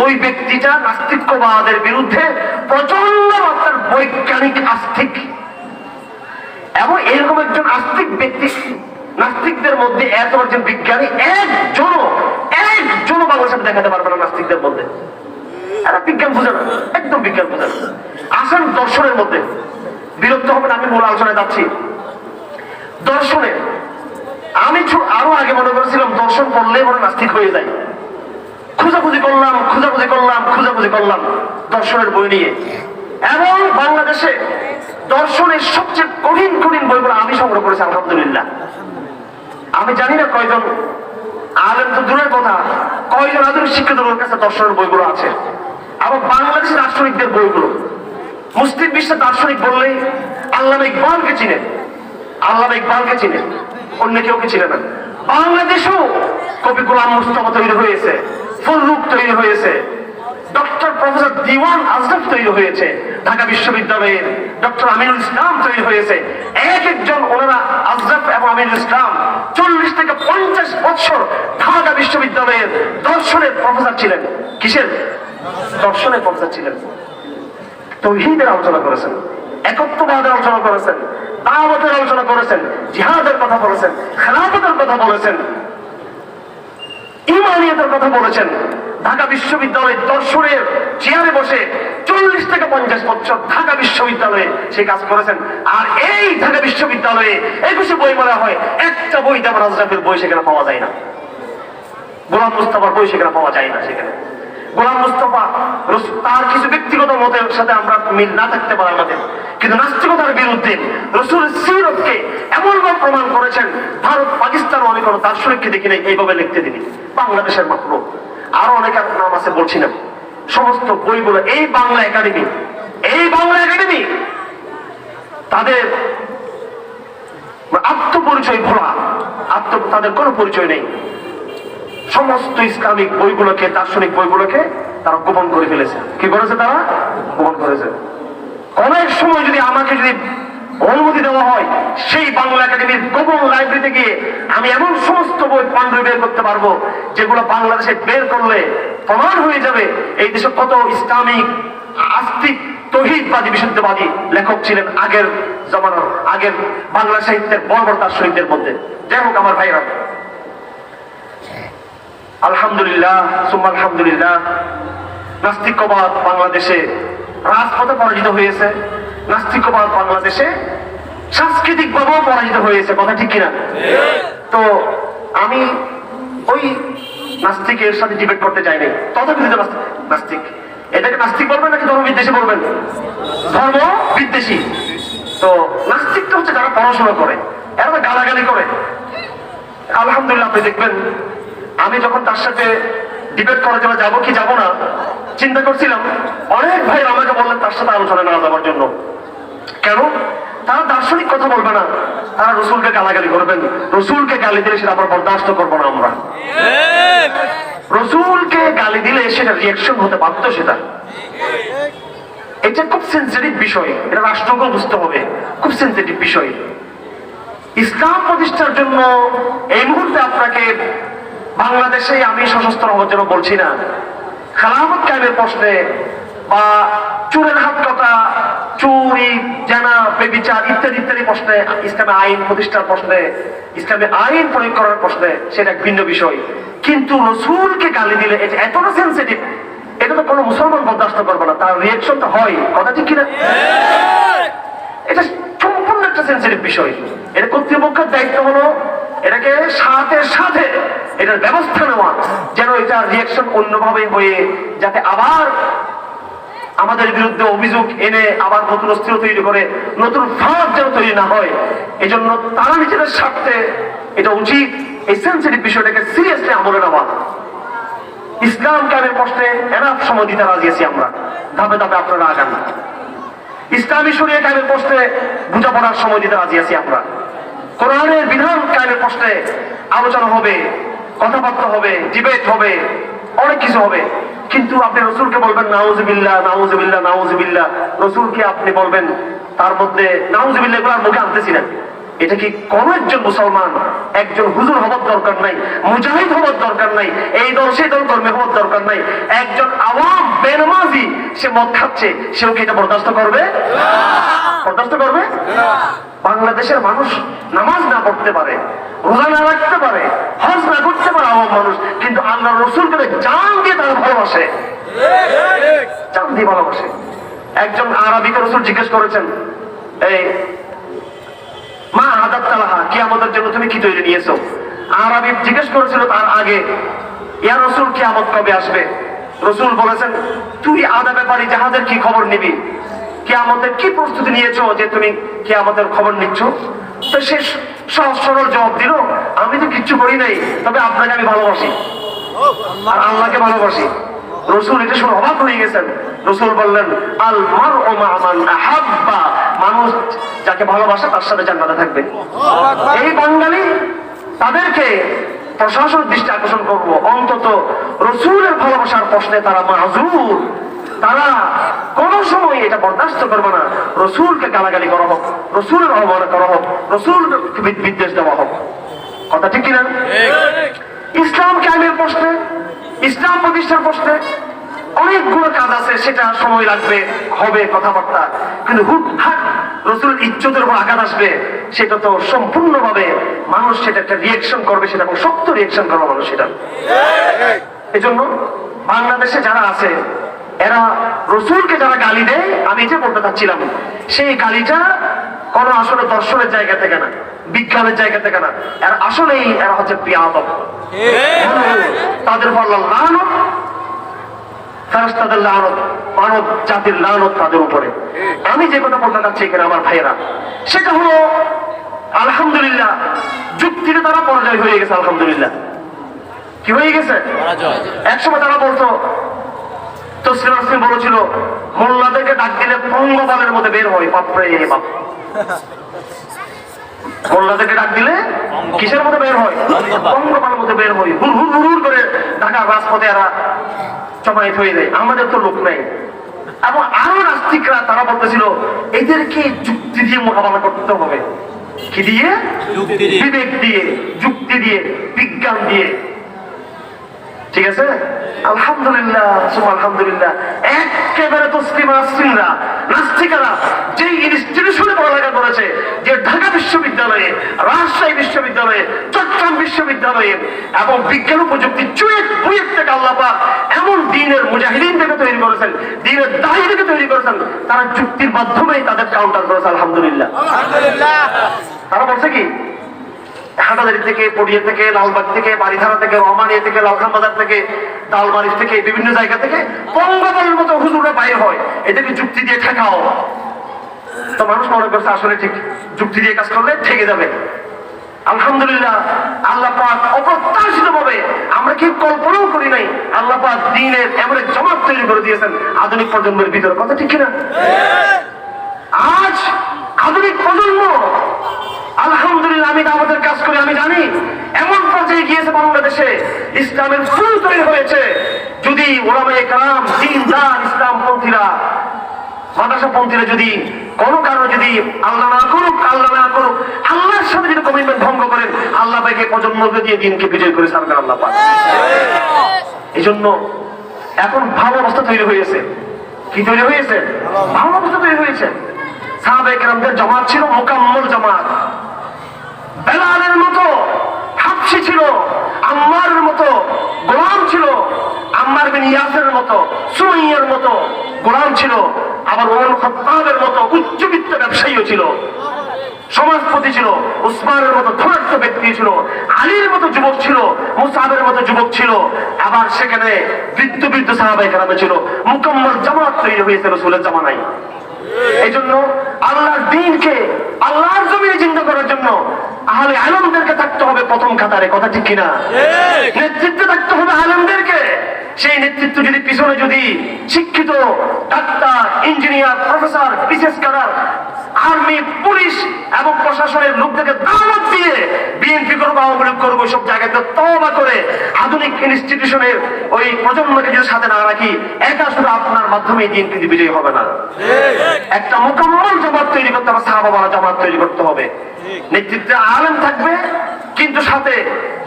ওই ব্যক্তিটা নাস্তিক্যবাদের বিরুদ্ধে প্রচন্ড মাত্রার বৈজ্ঞানিক আস্তিক, এবং এরকম একজন আস্তিক ব্যক্তি নাস্তিকদের মধ্যে এত একজন বিজ্ঞানী একজনও বাংলাদেশে দেখাতে পারবে না নাস্তিকদের মধ্যে। এরা বিজ্ঞান বুঝে না, একদম বিজ্ঞান বুঝে না। আসেন দর্শনের মধ্যে, বিরক্ত হবেন, আমি মূল আলোচনায় যাচ্ছি। দর্শনে আমি আরো আগে মনে করেছিলাম দর্শন পড়লেই মনে নাস্তিক হয়ে যায়। খোঁজাখুঁজি করলাম দর্শনের বই নিয়ে, এবং বাংলাদেশে দর্শনের সবচেয়ে কঠিন বইগুলো আমি সংগ্রহ করেছি আলহামদুলিল্লাহ। আমি জানি না কয়জন আলেম, তো দূরের কথা, কয়জন আধুনিক শিক্ষিতদের কাছে দর্শনের বইগুলো আছে। এবং বাংলাদেশের দার্শনিকদের বইগুলো, মুসলিম বিশ্বের দার্শনিক বললেই আল্লামা ইকবালকে চিনে, অন্য কেউ কে চিনে না। বাংলাদেশেও কবি গোলাম মুস্তাফা তৈরি হয়েছে, ফররুখ তৈরি হয়েছে, ডক্টর প্রফেসর দিওয়ান আজরফ তৈরি হয়েছে, ঢাকা বিশ্ববিদ্যালয়ের ডক্টর আমিনুল ইসলাম তৈরি হয়েছে। একজন ওনারা আজরফ এবং আমিনুল ইসলাম 40 থেকে 50 বছর ঢাকা বিশ্ববিদ্যালয়ের দর্শনের প্রফেসর ছিলেন। কিসের? দর্শনের প্রফেসর ছিলেন। তাওহীদের আলোচনা করেছেন, একত্ববাদের আলোচনা করেছেন, দাওয়াতের আলোচনা করেছেন, জিহাদের কথা বলেছেন, খেলাফতের কথা বলেছেন, ইমানিয়াতের কথা বলেছেন। ঢাকা বিশ্ববিদ্যালয়ের দর্শনের চেয়ারে বসে 40 থেকে 50 বছর ঢাকা বিশ্ববিদ্যালয়ে সে কাজ করেছেন। আর এই ঢাকা বিশ্ববিদ্যালয়ে 21 বই বলা হয়, একটা বই যেমন আজরাফের বই সেখানে পাওয়া যায় না, গোলাম মুস্তাফার বই সেখানে পাওয়া যায় না। সেখানে গোলাম মুস্তাফা তার কিছু ব্যক্তিগত মতের সাথে আমরা মিল না থাকতে পারে আমাদের, কিন্তু নাস্তিকতার বিরুদ্ধে রসুলের সিরতকে এমনভাবে প্রমাণ করেছেন, ভারত পাকিস্তান আমি কোনো দার্শনিককে দেখি নাই এইভাবে লিখতে দিনি। বাংলাদেশের মাত্র আরো অনেক নাম আছে বলছি না, সমস্ত বইগুলো এই বাংলা একাডেমি তাদের আত্মপরিচয় ভোলা, তাদের কোনো পরিচয় নেই। সমস্ত ইসলামিক বইগুলোকে, দার্শনিক বইগুলোকে তারা গোপন করে ফেলেছে। কি করেছে? তারা গোপন করেছে। অনেক সময় যদি আমাকে অনুমতি দেওয়া হয়, সেই বাংলা একাডেমির গোপন লাইব্রেরিতে গিয়ে আমি এমন সমস্ত বই পাণ্ডু বের করতে পারবো যেগুলো বাংলাদেশে বের করলে প্রমাণ হয়ে যাবে এই দেশে কত ইসলামিক আস্তিক তৌহিদবাদী বিশুদ্ধবাদী লেখক ছিলেন আগের জমানার, আগের বাংলা সাহিত্যের বড় বড় দার্শনিকদের মধ্যে। যাই হোক আমার ভাইরা, আলহামদুলিল্লাহ সুম্মা আলহামদুলিল্লাহ, নাস্তিকবাদ বাংলাদেশে রাজপথে পরাজিত হয়েছে, নাস্তিকবাদ বাংলাদেশে সাংস্কৃতিক ভাবেও পরাজিত হয়েছে, কথা ঠিক কিনা? তো আমি ওই নাস্তিকের সাথে ডিবেট করতে চাইনি, তথাকথিত নাস্তিক, এটাকে নাস্তিক বলবেন নাকি ধর্ম বিদ্বেষী বলবেন? ধর্ম বিদ্বেষী। তো নাস্তিকটা হচ্ছে যারা পড়াশোনা করে, এরা তো গালাগালি করে। আলহামদুলিল্লাহ আপনি দেখবেন, আমি যখন তার সাথে ডিবেট করার জন্য যাবো কি যাবো না চিন্তা করছিলাম, অনেক ভাই আমাকে বললেন তার সাথে আলোচনা না যাওয়ার জন্য। কেন? তারা দার্শনিক কথা বলবে না, তারা রসুলকে গালাগালি করবেন। রসুলকে গালি দিলে সেটা আমরা বরদাস্ত করবো না। আমরা রসুলকে গালি দিলে সেটা রিয়াকশন হতে বাধ্য, সেটা এটা খুব সেন্সিটিভ বিষয়, এটা রাষ্ট্রকে বুঝতে হবে, খুব সেন্সিটিভ বিষয়। ইসলাম প্রতিষ্ঠার জন্য এই মুহূর্তে আপনাকে বাংলাদেশে আমি সশস্ত্র হওয়ার জন্য বলছি না, খেলাফত কায়েমের প্রশ্নে বা চোরের হাত কাটা, চুরি, জানা, বেবিচার ইত্যাদি ইত্যাদি প্রশ্নে, ইসলামে আইন প্রতিষ্ঠার প্রশ্নে, ইসলামে আইন প্রয়োগ করার প্রশ্নে সেটা এক ভিন্ন বিষয়। কিন্তু রসুলকে গালি দিলে এটা এতটা সেন্সিটিভ, এটা তো কোনো মুসলমান বরদাস্ত করবে না, তার রিয়াকশন তো হয়, কথা ঠিক কিনা? এটা সম্পূর্ণ একটা সেন্সিটিভ বিষয়। এটা কর্তৃপক্ষের দায়িত্ব হলো এটাকে সাথে সাথে এটার ব্যবস্থা নেওয়া, যেন এটার রিয়াকশন অন্যভাবে হয়ে যাতে আবার আমাদের বিরুদ্ধে অভিযোগ এনে আবার নতুন অস্ত্র তৈরি করে নতুন ফাঁদ যেন তৈরি না হয়। এই জন্য তারা নিজেদের স্বার্থে এটা উচিত এই সেন্সিটিভ বিষয়টাকে সিরিয়াসলি আমলে নেওয়া। ইসলাম কায়েমের প্রশ্নে এনাফ সময় দিতে রাজি আছি আমরা, ধাপে ধাপে আপনারা আগান। ইসলামী শরিয়া কায়েমের প্রশ্নে বোঝাপড়ার সময় দিতে রাজি আছি আমরা। কোরআনের বিধান কায়েমের প্রশ্নে আলোচনা হবে, কথাবার্তা হবে, ডিবেট হবে, অনেক কিছু হবে। কিন্তু আপনি রসুলকে বলবেন নাউজুবিল্লাহ নাউজুবিল্লাহ নাউজুবিল্লাহ, রসুলকে আপনি বলবেন, তার মধ্যে নাউজুবিল্লাহ এগুলো মুখে আনতেছি না। এটা কি কোন একজন মুসলমান, একজন হুজুর হবার দরকার নাই, মুজাহিদ হবার দরকার নাই, এই দল সেই দল কর্মী হবার দরকার নাই। একজন আওয়াম বেনামাজি সে মদ খাচ্ছে, সেও কি এটা বরদাস্ত করবে? বরদাস্ত করবে? বাংলাদেশের মানুষ নামাজ না পড়তে পারে, রোজা না রাখতে পারে, হজ না করতে পারে আওয়াম মানুষ, কিন্তু আল্লাহ রসুলকে জান দিয়ে তারা ভালোবাসে, জান দিয়ে ভালোবাসে। একজন আরবিকে রসুল জিজ্ঞেস করেছেন, এই মা আদাত তালাহা, কিয়ামতের জন্য তুমি কি তৈরি নিয়েছো? আরবি জিজ্ঞেস করেছিল তার আগে, ইয়া রসুল কিয়ামত কবে আসবে? রসুল বলেছেন, তুই আদা ব্যাপারী জাহাজের কি খবর নিবি? কিয়ামতের কি প্রস্তুতি নিয়েছো যে তুমি কিয়ামতের খবর নিচ্ছ? তো সে সহজ সরল জবাব দিল, আমি তো কিচ্ছু করি নাই, তবে আপনাকে আমি ভালোবাসি আর আল্লাহকে ভালোবাসি। রসুল এটা শুনে অবাক হয়ে গেছেন। রসুল বললেন, আল মারউ মা মান আহাব্বা, মানুষ যাকে ভালোবাসে তার সাথে জান্নাতে থাকবে। এই বাঙালি তাদেরকে প্রশাসনের দৃষ্টি আকর্ষণ করবো, অন্তত রসুলের ভালোবাসার প্রশ্নে তারা মাযুর, তারা কোন সময় এটা বরদাস্ত করবে না রসুলকে গালাগালি করা হোক, রসুলের অবমাননা করা হোক, রসুলকে বিদ্বেষ দেওয়া হোক, কথা ঠিক কিনা? ইসলাম কায়েমের প্রশ্নে, ইসলাম প্রতিষ্ঠার প্রশ্নে অনেকগুলো কাজ আছে, সেটা সময় লাগবে, হবে কথাবার্তা, কিন্তু হুটহাট রসুলের ইজ্জতের উপর আঘাত আসবে, সেটা তো সম্পূর্ণভাবে মানুষ সেটা একটা রিয়াকশন করবে, সেটা শক্ত রিয়াকশন করবে মানুষ সেটা। এজন্য বাংলাদেশে যারা আছে এরা রসুলকে যারা গালি দেয়, আমি এটা বলতে চাচ্ছিলাম, সেই গালিটা কোনো আসলে দর্শনের জায়গা থেকে না, বিজ্ঞানের জায়গা থেকে না, এরা আসলেই এরা হচ্ছে বিয়াদব। তাদের উপর লানত, ফেরেশতাদের লানত, মানব জাতির লানত তাদের উপরে। আমি যে কথা বলতে চাচ্ছি এখানে আমার ভাইয়েরা, সেটা হলো আলহামদুলিল্লাহ যুক্তিতে তারা পরাজয় হয়ে গেছে। আলহামদুলিল্লাহ কি হয়ে গেছে? একসময় তারা বলতো, তসলিম আসলিম বলেছিল, মোল্লাদেরকে ডাক দিলে পঙ্গপালের মধ্যে বের হয়। বাপরে বাপ, মোল্লাদেরকে ডাক দিলে কিসের মধ্যে বের হয়? পঙ্গপালের মধ্যে বের হয়। হুর হুর হুর করে ঢাকার রাজপথে এরা জমায়েত হয়ে যায়। আমাদের তো লোক নাই। এবং আরো নাস্তিকরা তারা বলতেছিল, এদেরকে যুক্তি দিয়ে মোকাবেলা করতে হবে। কি দিয়ে? বিবেক দিয়ে, যুক্তি দিয়ে, বিজ্ঞান দিয়ে। ঠিক আছে, আলহামদুলিল্লাহ আলহামদুলিল্লাহ। একেবারে তসলিমা নাসরিনরা, নাস্তিকারা যে ইনস্টিটিউশনে পড়ালেখা করেছে, যে ঢাকা বিশ্ববিদ্যালয়ে, রাজশাহী বিশ্ববিদ্যালয়ে, চট্টগ্রাম বিশ্ববিদ্যালয়ে এবং বিজ্ঞান ও প্রযুক্তি চুয়েট বুয়েট থেকে আল্লাহ পাক এমন দ্বীনের মুজাহিদিন থেকে তৈরি করেছেন, দ্বীনের দায়ী থেকে তৈরি করেছেন, তারা যুক্তির মাধ্যমেই তাদের কাউন্টার করেছে। আলহামদুলিল্লাহ। তারা বলছে কি, হাটাদারি থেকে, পড়িয়া থেকে, লালবাগ থেকে, বাড়িধারা থেকে, রহমানিয়া থেকে, লালখান বাজার থেকে, তালবাড়ি থেকে, বিভিন্ন জায়গা থেকে পঙ্গপালের মতো হুজুররা বাইর হয়, এদেরকে যুক্তি দিয়ে ঠেকাও। তো মানুষ মনে করছে আসলে ঠিক, যুক্তি দিয়ে কাজ করলে ঠেকে যাবে। আলহামদুলিল্লাহ, আল্লাহ পাক অপ্রত্যাশিত ভাবে, আমরা কি কল্পনাও করি নাই, আল্লাহ পাক দ্বীনের এমন এক জামাত তৈরি করে দিয়েছেন আধুনিক প্রজন্মের ভিতরে। কথা ঠিক কিনা? আজ আধুনিক প্রজন্ম আলহামদুলিল্লাহ, আমি দাওয়াতের কাজ করি, আমি জানি এমন পর্যায়ে গিয়েছে বাংলাদেশে, ইসলামের ফুল তৈরি হয়েছে। যদি ওলামায়ে কেরাম, দ্বীনদার ইসলামপন্থীরা, মাদ্রাসাপন্থীরা যদি কোনো কারণে যদি আল্লাহ না করুক, আল্লাহর সাথে যদি কমিটমেন্ট ভঙ্গ করেন, আল্লাহ পাকে প্রজন্মকে দিয়ে দিনকে বিজয় করে ছাড়বেন আল্লাহ পাক। এই জন্য এখন ভালো অবস্থা তৈরি হয়েছে। কি তৈরি হয়েছে? ভালো অবস্থা তৈরি হয়েছে। সাহাবায়ে কেরামদের জামাত ছিল মুকাম্মল জামাত। বেলালের মতো হাবশী ছিল, আম্মারের মতো গোলাম ছিল, আম্মার বিন ইয়াসের মতো, সুমাইয়ার মতো গোলাম ছিল, আবার ওমর খাত্তাবের মতো উচ্চবিত্ত ব্যবসায়ীও ছিল, সমাজপতি ছিল, উসমানের মতো ধনাঢ্য ব্যক্তি ছিল, আলীর মতো যুবক ছিল, মুসাবের মতো যুবক ছিল, আবার সেখানে বৃদ্ধ সাহাবায়ে কেরাম ছিল। মুকাম্মল জামাত তৈরি হয়েছে রাসূলের জামানায়। এই জন্য আল্লাহর দ্বীনকে আল্লাহর জমিনে জিন্দা করার জন্য আহলে আলেমদেরকে থাকতে হবে প্রথম কাতারে। কথা ঠিক কিনা? নেতৃত্বে থাকতে হবে আলেমদেরকে। সেই নেতৃত্ব যদি পিছনে যদি শিক্ষিত ডাক্তার, ইঞ্জিনিয়ার, প্রফেসর, বিশেষ ক্যাডার, আর্মি, পুলিশ এবং প্রশাসনের লোকদেরকে দাওয়াত দিয়ে বিএনপি করবো, আওয়ামী লীগ করবো, সব জায়গাতে তওবা করে আধুনিক ইনস্টিটিউশনের ওই প্রজন্মকে যদি সাথে না রাখি, একা শুধু আপনার মাধ্যমে দিন কিন্তু বিজয়ী হবে না। একটা মুকাম্মল জামাত তৈরি করতে হবে, সাহাবাওয়ালা জামাত তৈরি করতে হবে। নেতৃত্বে আলেম থাকবে, কিন্তু সাথে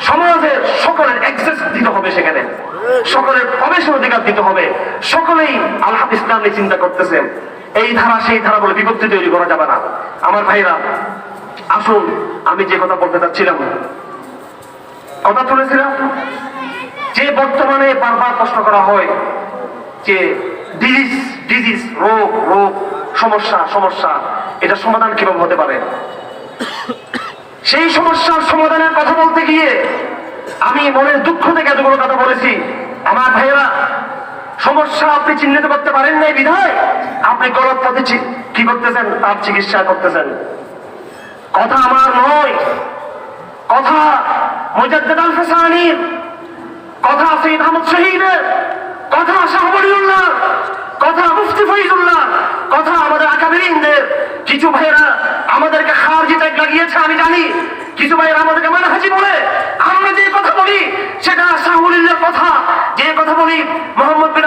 সমাজের সকলের অ্যাক্সেস দিতে হবে, সেখানে সকলের প্রবেশের অধিকার দিতে হবে। সকলেই আল্লাহ ইসলাম নিয়ে চিন্তা করতেছেন, এই ধারা সেই ধারা বলে বিভক্তি তৈরি করা যাবে না। আমার ভাইরা, আসুন, আমি যে কথা বলতে চাচ্ছিলাম, কথা তুলেছিলাম যে বর্তমানে বারবার প্রশ্ন করা হয় যে ডিজিজ, রোগ, সমস্যা, এটা সমাধান কিভাবে হতে পারে। সেই সমস্যার সমাধানের কথা বলতে গিয়ে আমি মনের দুঃখ থেকে এতগুলো কথা বলেছি। আমার ভাইয়েরা, সমস্যা আপনি চিহ্নিত করতে পারেন নাই বিধায় আপনি গলত পথে কি করতেছেন, তার চিকিৎসা করতেছেন। কথা আমার নয়, কথা মুজাদ্দিদ আল ফিসানির, কথা সৈয়দ আহমদ শহীদের, কথা শাহ ওলিউল্লাহ, কথা মুফতি ফয়জুল্লাহ, কথা আমাদের আকাবিরিনদের। কিছু ভাইয়েরা আমাদেরকে খারজিতে লাগিয়েছে, আমি জানি। কিছু ভাইয়েরা আমাদেরকে মানহাজি বলে। আমরা যে কথা বলি সেটা শাহ ওলিউল্লাহর কথা, যে কথা বলি মোহাম্মদ বিন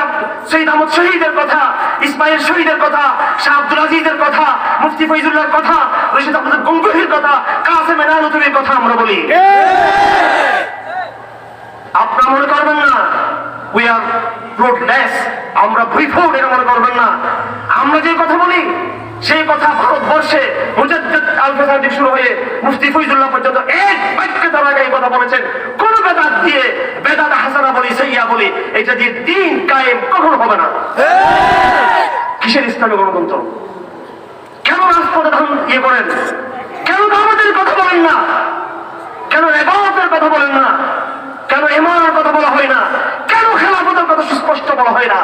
সৈয়দ আহমদ শহীদের কথা, ইসমাইল শহীদের কথা, শাহ আব্দুল আজিজের কথা, মুফতি ফয়জুল্লাহর কথা, রশিদ আহমদ গঙ্গোহীর কথা, কাসেম নানুতুবির কথা আমরা বলি। আপনারা মনে করবেন না উই আর রুটলেস, আমরা ভুইফোড়, এটা মনে করবেন না। আমরা যে কথা বলি সেই কথা ভারতবর্ষে মুজাদ্দিদ আল ফিসানি শুরু হয়ে মুফতি ফয়জুল্লাহ পর্যন্ত এক বাক্যে তারা এই কথা বলেছেন। কোন বেদাত দিয়ে, বেদাত হাসানা বলি, সাইয়্যা বলি, এটা দিয়ে দ্বীন কায়েম কখনো হবে না। কিসের ইসলামী গণতন্ত্র? কেন রাজপথে করেন? কেন দাওয়াতের কথা বলেন না? কেন ইবাদতের কথা বলেন না? কেন ইমানের কথা বলা হয় না? কেন খেলাফতের কথা সুস্পষ্ট বলা হয় না?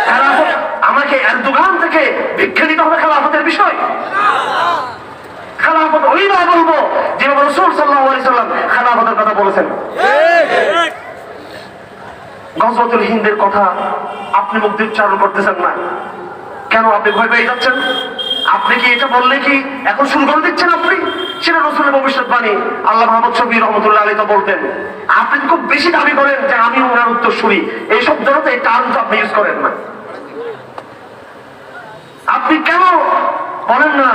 খেলাফত আমাকে এরদোগান থেকে ভিক্ষা দিতে হবে খেলাফতের বিষয়? খেলাফত ওইভাবে বলবো যেভাবে রাসূল সাল্লাল্লাহু আলাইহি সাল্লাম খেলাফতের কথা বলেছেন। গজওয়াতুল হিন্দের কথা আপনি মুখ দিয়ে উচ্চারণ করতেছেন না কেন? আপনি ভয় পেয়ে যাচ্ছেন? আপনি কি এটা বললে কি এখন শুরু করে দিচ্ছেন আপনি? সেটা রাসূলের ভবিষ্যৎবাণী। আল্লাহ মুহাম্মদ শফি রহমাতুল্লাহ আলাইহি তো বলতেন। আপনি খুব বেশি দাবি করেন যে আমি ওনার উত্তরসূরি, এই শব্দটা এই টার্ম তো আপনি ইউজ করেন না। আপনি কেন বলেন না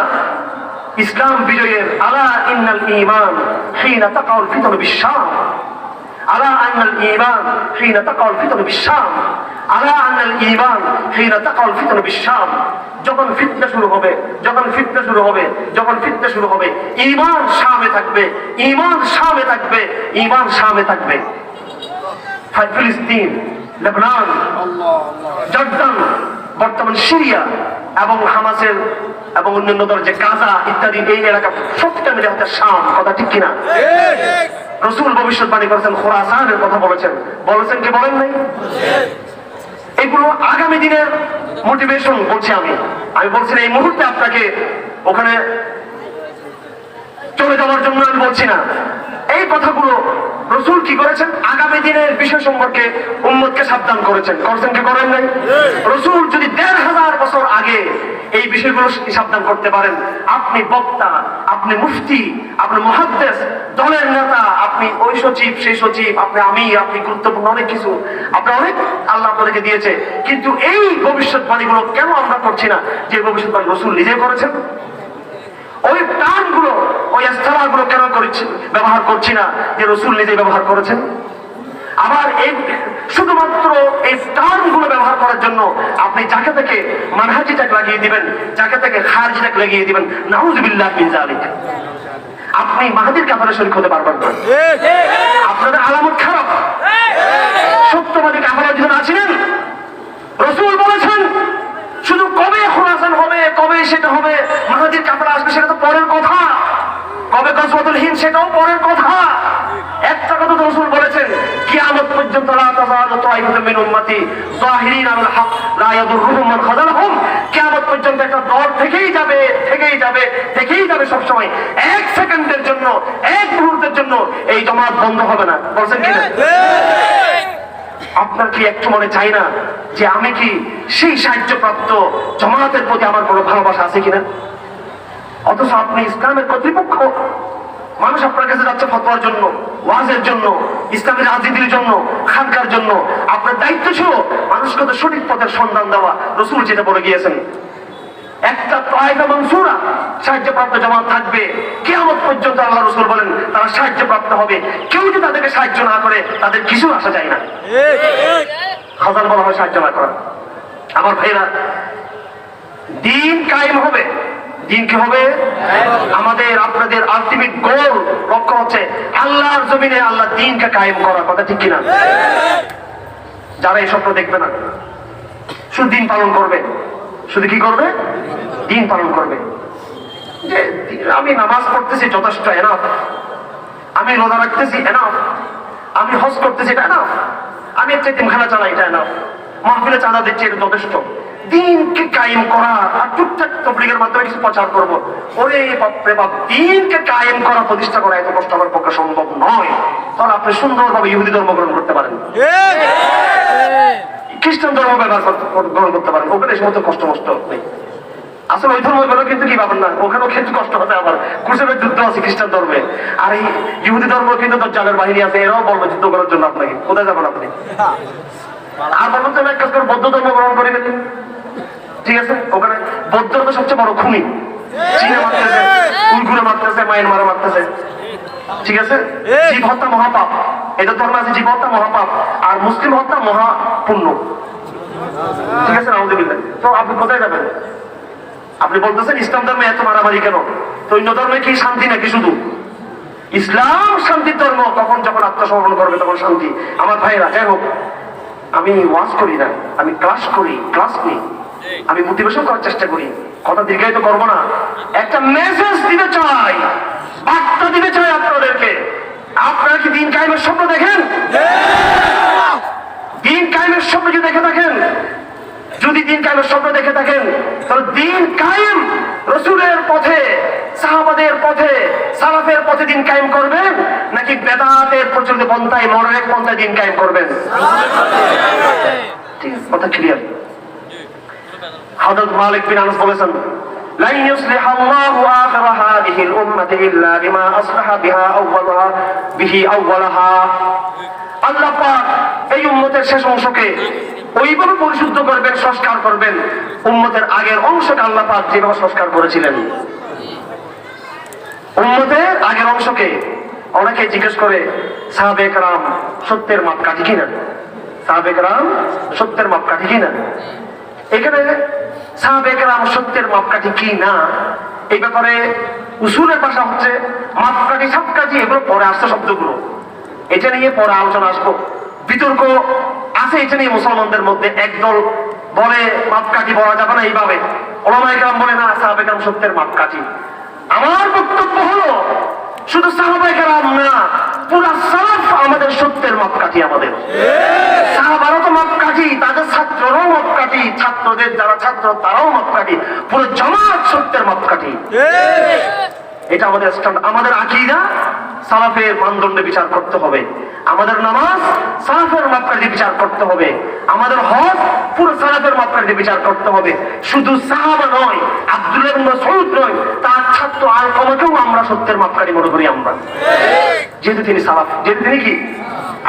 ইসলাম বিজয়ের আলা ইন্নাল ঈমান হিনা তাকাউল ফিতন বিশাম? আলা আন্নাল ঈমান হিনা তাকাল ফিতনা বিশাম, আলা আন্নাল ঈমান হিনা তাকাল ফিতনা বিশাম। যখন ফিতনা শুরু হবে, যখন ফিতনা শুরু হবে, যখন ফিতনা শুরু হবে, ঈমান শামে থাকবে, ঈমান শামে থাকবে, ঈমান শামে থাকবে। ফিলিস্তিন, লেবানন, জর্দান, বর্তমান সিরিয়া এবং হামাসের এবং অন্যান্য দল যে গাজা ইত্যাদি এই এলাকা সবটা মিলে হচ্ছে শাম। কথা ঠিক কিনা? রাসূল ভবিষ্যৎবাণী করেছেন, খোরাসানের কথা বলেছেন, বলেছেন কি বলেন নাই? এগুলো আগামী দিনের মোটিভেশন বলছি আমি বলছি না এই মুহূর্তে আপনাকে ওখানে চলে যাওয়ার জন্য আমি বলছি না। এই কথাগুলো রাসূল কি করেছেন? আগামী দিনের বিষয় সম্পর্কে উম্মতকে সাবধান করেছেন। করছেন কি করেন নাই? রাসূল যদি ১৫০০ বছর আগে এই বিষয়গুলো সাবধান করতে পারেন, আপনি বক্তা, আপনি মুফতি, আপনি মুহাদ্দিস, দলের নেতা, আপনি ওই সচিব, সেই সচিব, আপনি গুরুত্বপূর্ণ অনেক কিছু, আপনি অনেক আল্লাহ আপনাদেরকে দিয়েছে। কিন্তু এই ভবিষ্যৎবাণীগুলো কেন আমরা করছি না যে ভবিষ্যৎবাণী রাসূল নিজে করেছেন? ওই টার্মগুলো, ওই ইস্তেলাহগুলো কেন ব্যবহার করছি না যে রাসূল নিজে ব্যবহার করেছেন? আবার এই শুধুমাত্র এই টার্মগুলো ব্যবহার করার জন্য আপনি যাকে থেকে মানহাজি ট্যাগ লাগিয়ে দিবেন, যাকে থেকে খারিজি ট্যাগ লাগিয়ে দিবেন, নাউযুবিল্লাহ মিন যালিক। আপনি মাহাদির কাতারে শরীক হতে পারবেন না। আপনাদের আলামত খারাপ। সত্যবাদী কাফেররা যখন আছিলেন, রাসূল বলেছেন শুধু কবে খোরাসান হবে, কবে সেটা হবে, মাহাদির কাফেররা আসবে সেটা তো পরের কথা, কবে গজওয়াতুল হিন্দ সেটাও পরের কথা। একটা কথা তো রাসূল বলেছেন, কিয়ামত পর্যন্ত লা তাযালু তাইফাতুম মিন উম্মতি যাহিরিনা আলাল হক লা ইয়াদুররুহুম মান খাযালাহুম। কিয়ামত পর্যন্ত একটা দল থেকেই যাবে, থেকেই যাবে, থেকেই যাবে সব সময়। এক সেকেন্ডের জন্য, এক মুহূর্তের জন্য এই জামাত বন্ধ হবে না। বলছেন কি না? আপনার কি একটু মনে চাই না যে আমি কি সেই সাহায্যপ্রাপ্ত জামাতের প্রতি আমার কোনো ভালোবাসা আছে কিনা? অথচ আপনি ইসলামের কর্তৃপক্ষ, মানুষ আপনার কাছে যাচ্ছে ফতোয়ার জন্য, ওয়াজের জন্য, ইসলামের রাজনীতির জন্য, খানকার জন্য। আপনার দায়িত্ব ছিল মানুষকে তো সঠিক পথের সন্ধান দেওয়া। রাসূল যেটা বলে গিয়েছেন, একটা তায়েফা মানসুরা সাহায্যপ্রাপ্ত জামাত থাকবে কিয়ামত পর্যন্ত। আল্লাহ রাসূল বলেন তারা সাহায্যপ্রাপ্ত হবে। কেউ যদি তাদেরকে সাহায্য না করে তাদের কিছু আসা যায় না। হাজার বলা হয় সাহায্য না করা। আমার ভাইরা, দিন কায়েম হবে। দিন কি হবে? আমাদের আপনাদের আলটিমেট গোল, লক্ষ্য হচ্ছে আল্লাহর জমিনে আল্লাহ দ্বীনকে কায়েম করা। কথা ঠিক কিনা? যারা এই স্বপ্ন দেখবে না, শুধু দিন পালন করবে, শুধু কি করবে? দিন পালন করবে। যে আমি নামাজ পড়তেছি যথেষ্ট, এনাফ। আমি রোজা রাখতেছি, এনাফ। আমি হজ করতেছি, এটা এনাফ। আমি একটা এতিমখানা চালাই, এটা এনাফ। মাহফিলে চাঁদা দিচ্ছি, এটা যথেষ্ট। দিনকে কায়েম করা আর টুকটাক তাবলীগের মাধ্যমে কিছু প্রচার করবো, ওরে বাপরে বাপ, দিনকে কায়েম করা, প্রতিষ্ঠা করা এত কষ্ট আমার পক্ষে সম্ভব নয়। তাহলে আপনি সুন্দরভাবে ইহুদি ধর্ম গ্রহণ করতে পারেন, খ্রিস্টান ধর্ম গ্রহণ করতে পারেন, ওখানে এসে মতো কষ্ট নেই। আসলে ওই ধর্ম গুলো কিন্তু কি পাবেন না, ওখানেও কিন্তু কষ্ট হবে। আবার ক্রুসেডের যুদ্ধ আছে খ্রিস্টান ধর্মে, আর এই ইহুদি ধর্ম কিন্তু দাজ্জালের বাহিনী আছে, এরাও বলবে যুদ্ধ করার জন্য আপনাকে। কোথায় যাবেন আপনি? আর বলুন তো, এক কাজ করে বৌদ্ধ ধর্ম গ্রহণ করে ফেলি, ঠিক আছে? ওখানে বৌদ্ধ তো সবচেয়ে বড় খুনি, চীনে মারতেছে, উইঘুরে মারতেছে, মায়ানমারে মারতেছে, ঠিক আছে? জীব হত্যা মহাপাপ, এটা ধর্ম আছে, জীব হত্যা মহাপাপ, আর মুসলিম হত্যা মহাপুণ্য, ঠিক আছে? নাউযুবিল্লাহ। তো আপনি কোথায় যাবেন? আপনি বলতেছেন ইসলাম ধর্মে এত মারামারি কেন? তো অন্য ধর্মে কি শান্তি নাকি? শুধু ইসলাম শান্তির ধর্ম। তখন যখন আত্মসমর্পণ করবে তখন শান্তি। আমার ভাইরা, যাই হোক, আমি ওয়াজ করি না, আমি ক্লাস নিই, আমি মোটিভেশন করার চেষ্টা করি। কথা দীর্ঘায়িত করবো না। একটা মেসেজ দিতে চাই, বার্তা দিতে চাই আপনাদেরকে। আপনারা কি দিন কায়েমের স্বপ্ন দেখেন? দিন কায়েমের স্বপ্ন যদি দেখে থাকেন, যদি দিন কায়েমের স্বপ্ন দেখে থাকেন, তাহলে দিন কায়েম রাসূলের পথে, সাহাবাদের পথে, সালাফের পথে দিন কায়েম করবেন, নাকি বেদাতের প্রচলিত পন্থায়, মডার্ন পন্থায় দিন কায়েম করবেন? ঠিক আছে, কথা ক্লিয়ার। হযরত মালিক বিন আনাস বলেছেন, লা ইউসলিহাল্লাহু আখিরা হাদিহিল উম্মতি ইল্লা বিমা আসলাহা বিহি আউওয়ালাহা। আল্লাহ পাক এই উম্মতের শেষ অংশকে ওইভাবে পরিশুদ্ধ করবেন, সংস্কার করবেন, উম্মতের আগের অংশকে আল্লাহ পাক যেভাবে সংস্কার করেছিলেন। উম্মতের আগের অংশকে অনেকে জিজ্ঞেস করে সাহাবে কেরাম সত্যের মাপকাঠি কিনা, সাহাবে কেরাম সত্যের মাপকাঠি কিনা। এখানে সাহাবে কেরাম সত্যের মাপকাঠি কি না এই ব্যাপারে উসুলের ভাষা হচ্ছে মাপকাঠি সাপকাঠি, এগুলো পরে আসছে শব্দগুলো, এটা নিয়ে পরে আলোচনা আসবো। বিতর্ক আছে এটা নিয়ে মুসলমানদের মধ্যে। একদল বলে মাপকাঠি বলা যাবে না এইভাবে, ওলামায়ে কেরাম বলে না সাহাবে কেরাম সত্যের মাপকাঠি। আমার বক্তব্য হলো শুধু সাহাবায়ে কেরাম না, পুরা সালাফ আমাদের সত্যের মাপকাঠি। আমাদের সাহাবারও তো মাপকাঠি, তাদের ছাত্ররাও মাপকাঠি, ছাত্রদের যারা ছাত্র তারাও মাপকাঠি, পুরো জামাত সত্যের মাপকাঠি। এটা আমাদের স্ট্যান্ড। আমাদের আকীদা সালাফের মানদণ্ডে বিচার করতে হবে, আমাদের নামাজ সালাফের মাপকাঠি বিচার করতে হবে, আমাদের হজ পুরো সালাফের মাপকাঠি বিচার করতে হবে। শুধু সাহাবা নয়, আব্দুল্লাহ ইবনে মাসউদ নয়, তার ছাত্র আলকামাকেও আমরা সত্যের মাপকাঠি মনে করি আমরা, যেহেতু তিনি সালাফ, যেহেতু তিনি কি।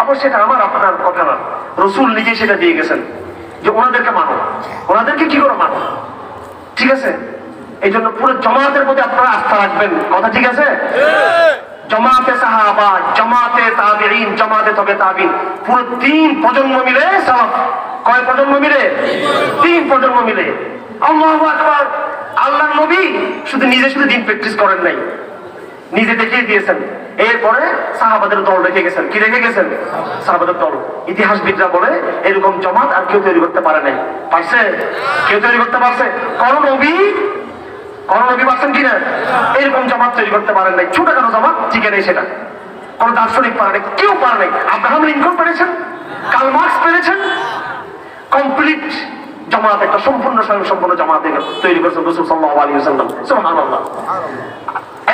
আবার সেটা আমার আপনার কথা না, রাসূল নিজে সেটা দিয়ে গেছেন যে ওনাদেরকে মানো। ওনাদেরকে কি করে মানো? ঠিক আছে, এই জন্য পুরো জামাতের প্রতি আপনারা আস্থা রাখবেন, কথা ঠিক আছে? জামাতে সাহাবা, জামাতে তাবেঈন, জামাতে তবে তাবেঈন, পুরো 3 প্রজন্ম মিলে সালাফ। কয় প্রজন্ম মিলে? 3 প্রজন্ম মিলে। আল্লাহু আকবার। আল্লাহর নবী শুধু দিন প্র্যাকটিস করেন নাই, নিজে দেখিয়ে দিয়েছেন। এরপরে সাহাবাদের দল রেখে গেছেন। কি রেখে গেছেন? সাহাবাদের দল। ইতিহাসবিদরা বলে এরকম জামাত আর কেউ তৈরি করতে পারে নাই। পারছে? কেউ তৈরি করতে পারছে? কোন নবী পারছেন কিনা এরকম জামাত তৈরি করতে পারেন নাই। ছোটখাটো জামাত ঠিক নেই, সেটা কোন দার্শনিক পারে নাই, কেউ পারে নাই। আব্রাহাম লিঙ্কন পেরেছেন, কার্ল মার্কস পেরেছেন। কমপ্লিট জামাত, একটা সম্পূর্ণ স্বয়ংসম্পূর্ণ জামাত তৈরি করেছেন রাসূল সাল্লাল্লাহু আলাইহি ওয়াসাল্লাম। সুবহানাল্লাহ।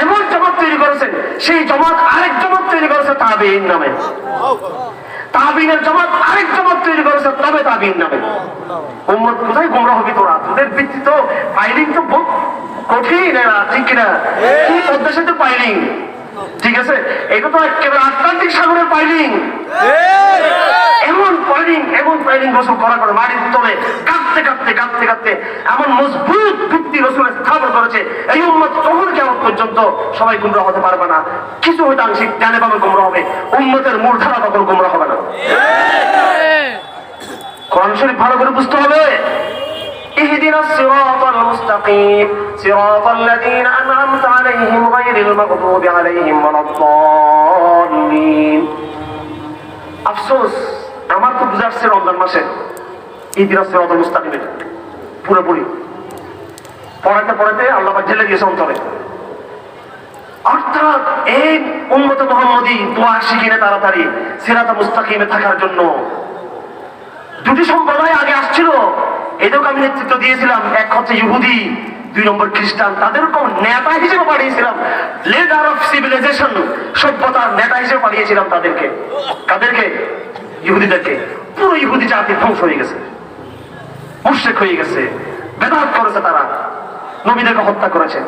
এমন জামাত তৈরি করেছেন, সেই জামাত আরেক জামাত তৈরি করেছে তাবেঈন নামে। তাবেঈনের জামাত আরেক জামাত তৈরি করেছে তবে তাবেঈন নামে। উম্মত কোথায় গোমরাহ হবে তোরা? তোদের ভিত্তি তো ফাইলিং তো কঠিন, এরা ঠিক কিনা? কি পদ্মা সেতু পাইলিং, ঠিক আছে, এটা তো একেবারে আটলান্টিক সাগরের পাইলিং। এমন পাইলিং গোসল করা করে মাটির তলে কাঁদতে এমন মজবুত ভিত্তি রাসূল স্থাপন করেছে। এই উম্মত কখনো কিয়ামত পর্যন্ত সবাই গুমরাহ হতে পারবে না। কিছু হয়তো আংশিক জানে বামে গুমরাহ হবে, উম্মতের মূলধারা কখনো গুমরাহ হবে না। কোরআন শরীফ ভালো করে বুঝতে হবে। اهدنا الصراط المستقيم صراط الذين أنعمت عليهم غير المغضوب عليهم ولا الضالين। আফসোস, আমার তো বুঝাচ্ছে রমজান মাসে ইহদিনা সিরাতাল মুস্তাকিম পুরোপুরি পড়াতে আল্লাহ পাক ঢেলে দিয়েছে অন্তরে। অর্থাৎ এই উম্মতে মুহাম্মদী দোয়া শিখিনে তাড়াতাড়ি সিরাতাল মুস্তাকিমে থাকার জন্য। দুটি সম্প্রদায় আগে আসছিল, এদেরকে আমি নেতৃত্ব দিয়েছিলাম। এক হচ্ছে ইহুদি, 2 নম্বর খ্রিস্টান। তাদেরকে নেতা হিসেবে পাঠিয়েছিলাম, লিডার অফ সিভিলাইজেশন, সভ্যতার নেতা হিসেবে পাঠিয়েছিলাম তাদেরকে। কাদেরকে? ইহুদিদেরকে। পুরো ইহুদি জাতি ধ্বংস হয়ে গেছে, মুশরিক হয়ে গেছে, বেদাত করেছে, তারা নবীদেরকে হত্যা করেছে।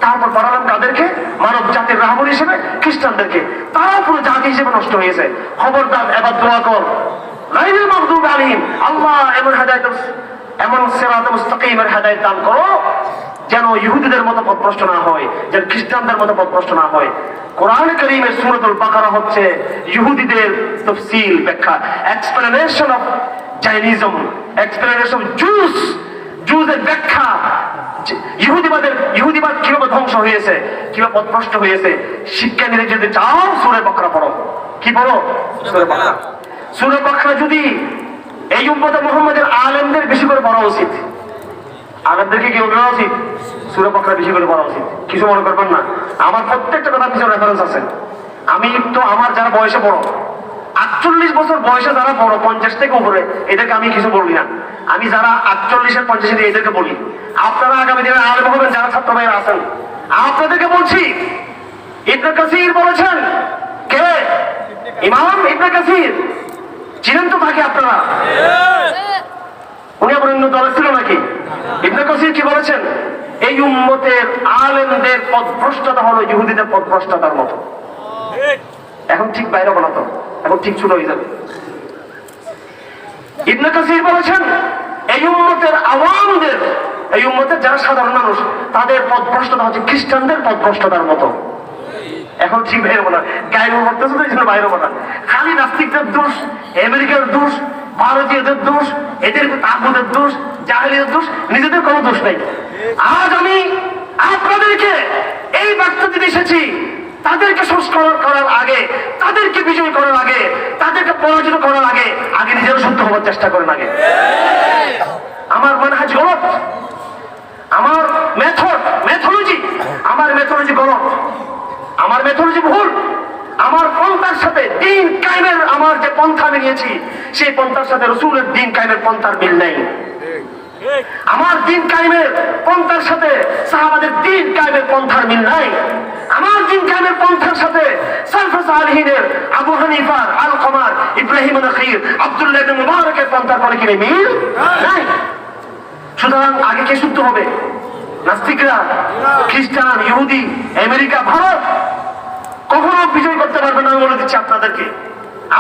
তারপর পাঠালাম কাদেরকে? মানব জাতির রাহবর হিসেবে খ্রিস্টানদেরকে। তারা পুরো জাতি হিসেবে নষ্ট হয়েছে। খবরদার, এবার দোয়া কর গায়রুল মাগদুব আলাইহিম, আল্লাহ এমন হেদায়েত, এমন সিরাতাল মুস্তাকিমের হেদায়েত দান করো যেন ইহুদিদের মতো পথভ্রষ্ট না হয়, যেন খ্রিস্টানদের মতো পথভ্রষ্ট না হয়। কোরআন কারীমের সূরাতুল বাকারা হচ্ছে ইহুদিদের তাফসীল, ব্যাখ্যা, এক্সপ্লেনেশন অফ জাইনিজম, এক্সপ্লেনেশন অফ জুজের ব্যাখ্যা। ইহুদিবাদ কিভাবে ধ্বংস হয়েছে, কিভাবে পথভ্রষ্ট হয়েছে শিক্ষা নিতে যদি চাও সূরা বাকারা পড়ো। কি পড়ো? সূরা বাকারা। সূরা বাকারা যদি এই উম্মতে মুহাম্মাদের আলেমদের বেশি করে পড়া উচিত। আলেমদেরকে কি পড়া উচিত? সূরা বাকারা বেশি করে পড়া উচিত। কিছু মনে করবেন না, আমার প্রত্যেকটা কথা পিছনে রেফারেন্স আছে। আমি তো আমার যারা বয়সে বড়, 48 বছর বয়সে যারা বড়, 50 থেকে উপরে, এদেরকে আমি কিছু বলি না। আমি যারা 48 50 এদেরকে বলি। আপনারা আগামী দিনে আলেম হবেন, যারা ছাত্র ভাইরা আছেন, আপনাদেরকে বলছি, ইবনে কাসির বলেছেন। কে? ইমাম ইবনে কাসির। চিনেন তো তাকে আপনারা? উনি আবার অন্য দলে ছিল নাকি? ইবনে কাসির কি বলেছেন? এই উম্মতের আলেমদের পথভ্রষ্টতা হলো ইহুদিদের পথভ্রষ্টতার মতো। এখন ঠিক বাইরে বলা তো, এখন ঠিক ছোট হয়ে যাবে। ইবনে কাসির বলেছেন এই উম্মতের আওয়ামদের, এই উম্মতের যারা সাধারণ মানুষ, তাদের পথভ্রষ্টতা হচ্ছে খ্রিস্টানদের পথভ্রষ্টতার মতো। এখন ঠিক বাইরে হবো না, গায়ে পড়তেছে তো এই জন্য বাইরে হবো না। খালি নাস্তিকদের দোষ, আমেরিকার দোষ, ভারতীয়দের দোষ, এদের তাগুদের দোষ, জাহেলিদের দোষ, নিজেদের কোনো দোষ নাই। আজ আমি আপনাদেরকে এই বার্তা দিতে এসেছি, তাদেরকে সংস্কার করার আগে, তাদেরকে বিজয় করার আগে, তাদেরকে পরাজিত করার আগে নিজেরা শুদ্ধ হওয়ার চেষ্টা করেন আগে। আমার মানহাজ গলত, আমার মেথোলজি গলত, আমার মেথোলজি ভুল, আমার পন্থার সাথে দিন কায়েমের আমার যে পন্থা আমি নিয়েছি সেই পন্থার সাথে রাসূলের দিন কায়েমের পন্থার মিল নেই। আমার দিন কায়েমের পন্থার সাথে সাহাবাদের দিন কায়েমের পন্থার মিল নাই। আমার দিন কায়েমের পন্থার সাথে সালফে সালিহিনের আবু হানিফার, আলকামার, ইব্রাহিম নাখীর, আব্দুল্লাহ ইবনে মুবারকের পন্থার পরে কি মিল নাই। সুতরাং আগে কে শুদ্ধ হবে? নাস্তিকরা, খ্রিস্টান, ইহুদি, আমেরিকা, ভারত কখনো বিজয় করতে পারবে না। আমি বলে দিচ্ছি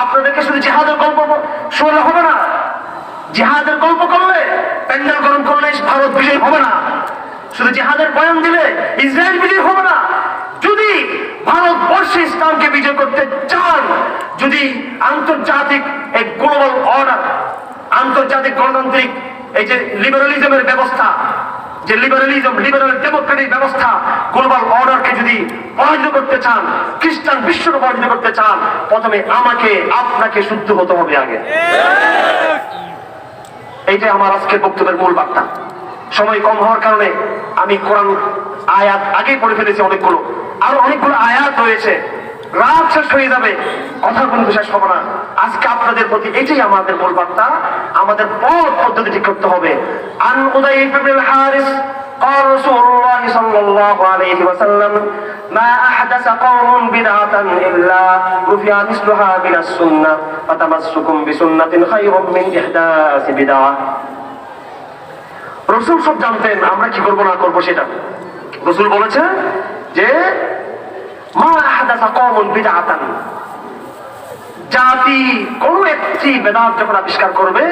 আপনাদেরকে শুধু জিহাদের গল্প শুনলে হবে না। জিহাদের গল্প করলে, প্যান্ডেল গরম করলে ভারত বিজয় হবে না। শুধু জিহাদের বয়ান দিলে ইসরায়েল বিজয় হবে না। যদি ভারতবর্ষে ইসলামকে বিজয় করতে চান, যদি আন্তর্জাতিক এই গ্লোবাল অর্ডার, আন্তর্জাতিক গণতান্ত্রিক এই যে লিবারালিজমের ব্যবস্থা, যে লিবারাল ডেমোক্রেটিক ব্যবস্থা, গ্লোবাল অর্ডারকে যদি পরাজিত করতে চান, খ্রিস্টান বিশ্বকে পরাজিত করতে চান, প্রথমে আমাকে আপনাকে শুদ্ধ হতে হবে আগে। এইটাই আমার আজকের বক্তব্যের মূল বার্তা। সময় কম হওয়ার কারণে আমি কোরআন আয়াত আগেই পড়ে ফেলেছি অনেকগুলো, আরো অনেকগুলো আয়াত রয়েছে, রাত শেষ হয়ে যাবে, কথা কিন্তু শেষ হবে না। আজকে আপনাদের প্রতি এটাই আমাদের মূল বার্তা, আমাদের পথ পদ্ধতি ঠিক করতে হবে। আন উদাইফ ইবনে হারিস قال رسول الله صلى الله عليه وسلم ما أحدث قوم بدعة إلا رفع مثلها من السنة فتمسكم بسنة خير من إحداث بدعة। রাসূল সব জানতেন, আমরা কি করব না করব সেটা। রাসূল বলেছে যে মা আহদাসা কওমুন বিদআতান, জাতি কোন একটি বেদাত যখন আবিষ্কার করবে,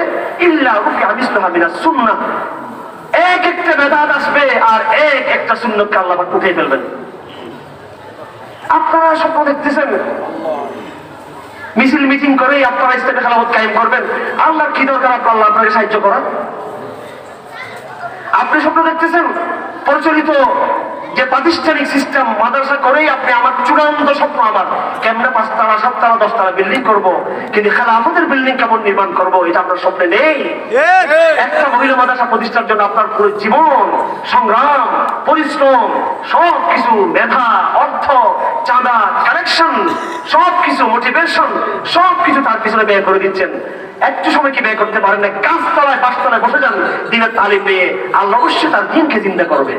ইল্লা রুফিআ মিসলুহা মিনাস সুন্নাহ, এক একটা বেদাত আসবে আর এক একটা সুন্নতকে আল্লাহ পাক উঠিয়ে ফেলবেন। আপনারা স্বপ্ন দেখতেছেন মিছিল মিটিং করে আপনারা ইসলামী খেলাফত কায়েম করবেন, আল্লাহর কি দরকার আল্লাহ আপনাকে সাহায্য করা? আপনি স্বপ্ন দেখতেছেন প্রচলিত যে প্রাতিষ্ঠানিক সিস্টেম, মাদ্রাসা করেই আপনি, আমার চূড়ান্ত স্বপ্ন আমার কেমনে 5 তলা 7 তলা 10 তলা বিল্ডিং করবো, কিন্তু খেলাফতের বিল্ডিং কেমন নির্মাণ করবো এটা আপনার স্বপ্নে নেই। একটা মহিলা মাদ্রাসা প্রতিষ্ঠার জন্য আপনার পুরো জীবন সংগ্রাম, পরিশ্রম, সবকিছু, মেধা, অর্থ, চাঁদা, কালেকশন, সবকিছু, মোটিভেশন, সবকিছু তার পিছনে ব্যয় করে দিচ্ছেন। একটু সময় কি ব্যয় করতে পারেন না? গাছতলায় 5 তলায় বসে যান, দিনের তালিম পেয়ে আল্লাহ অবশ্যই তার দিনকে চিন্তা করবে।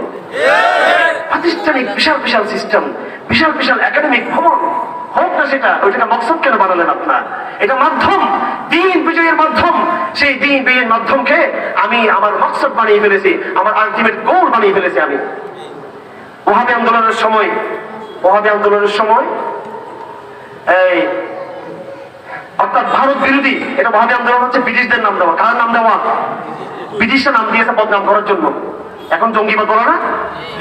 প্রাতিষ্ঠানিক বিশাল বিশাল সিস্টেম, বিশাল বিশাল একাডেমিক ভবন হোক না, সেটা ওইটাকে মকসদ কেন বানালেন আপনার? এটা মাধ্যম, দিন বিজয়ের মাধ্যম। সেই দিন বিজয়ের মাধ্যমকে আমি আমার মকসদ বানিয়ে ফেলেছি, আমার আলটিমেট গোল বানিয়ে ফেলেছি আমি। ওয়াহাবি আন্দোলনের সময় এই অর্থাৎ ভারত বিরোধী, এটা ওয়াহাবি আন্দোলন হচ্ছে ব্রিটিশদের নাম দেওয়া। কার নাম দেওয়া? ব্রিটিশরা নাম দিয়েছে বদনাম করার জন্য। এখন জঙ্গিবাদ বলে না,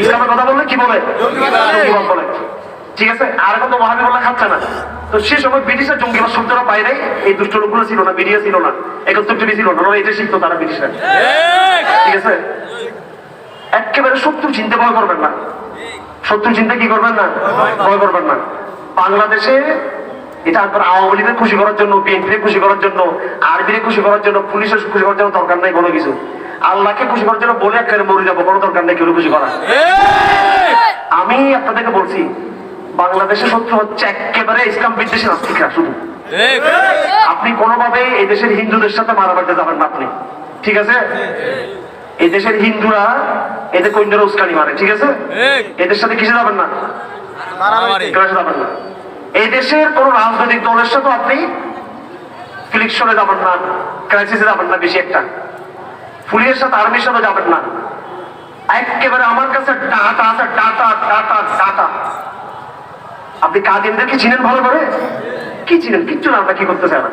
ইসলামের কথা বললে কি বলে? জঙ্গিবাদ বলে। ঠিক আছে, আর এখন তো ওয়াহাবি বলে খাচ্ছে না। তো সে সময় ব্রিটিশরা জঙ্গিবাদ শব্দটা বাইরে, এই দুষ্ট লোকগুলো ছিল না, মিডিয়া ছিল না, 71 ছিল না, এটা শিখতো তারা ব্রিটিশরা। ঠিক আছে, একেবারে শত্রু চিনতে ভয় করবেন না, শত্রু চিনতে কি করবেন না, ভয় করবেন না। বাংলাদেশে এটা আপনার আওয়ামী লীগের খুশি করার জন্য, বিএনপিকে খুশি করার জন্য, আরবিকে খুশি করার জন্য, পুলিশের খুশি করার জন্য দরকার নাই কোনো কিছু। আল্লাহকে খুশি করার জন্য বলে একেবারে মরে যাবো, কোনো দরকার নেই কেউ খুশি করা। আমি আপনাদেরকে বলছি, বাংলাদেশের শত্রু হচ্ছে একেবারে ইসলাম বিদ্বেষী নাস্তিকরা শুধু। আপনি কোনোভাবে এই দেশের হিন্দুদের সাথে মারামারিতে যাবেন না আপনি, ঠিক আছে? এই দেশের হিন্দুরা এদের কন্যারা উস্কানি মারে, ঠিক আছে? এদের সাথে কিসে যাবেন না, যাবেন না। এই দেশের কোন রাজনৈতিক দলের সাথে আপনি ফ্লিকশনে যাবেন না, ক্রাইসিসে যাবেন না, বেশি একটা পুলিশের সাথে আর্মির সাথে যাবেন না। একেবারে আমার কাছে ডাটা আছে, ডাটা। আপনি কাদিয়ানদেরকে চিনেন ভালো করে? কি চিনেন? কিচ্ছু না। আমরা কি করতে চাই না,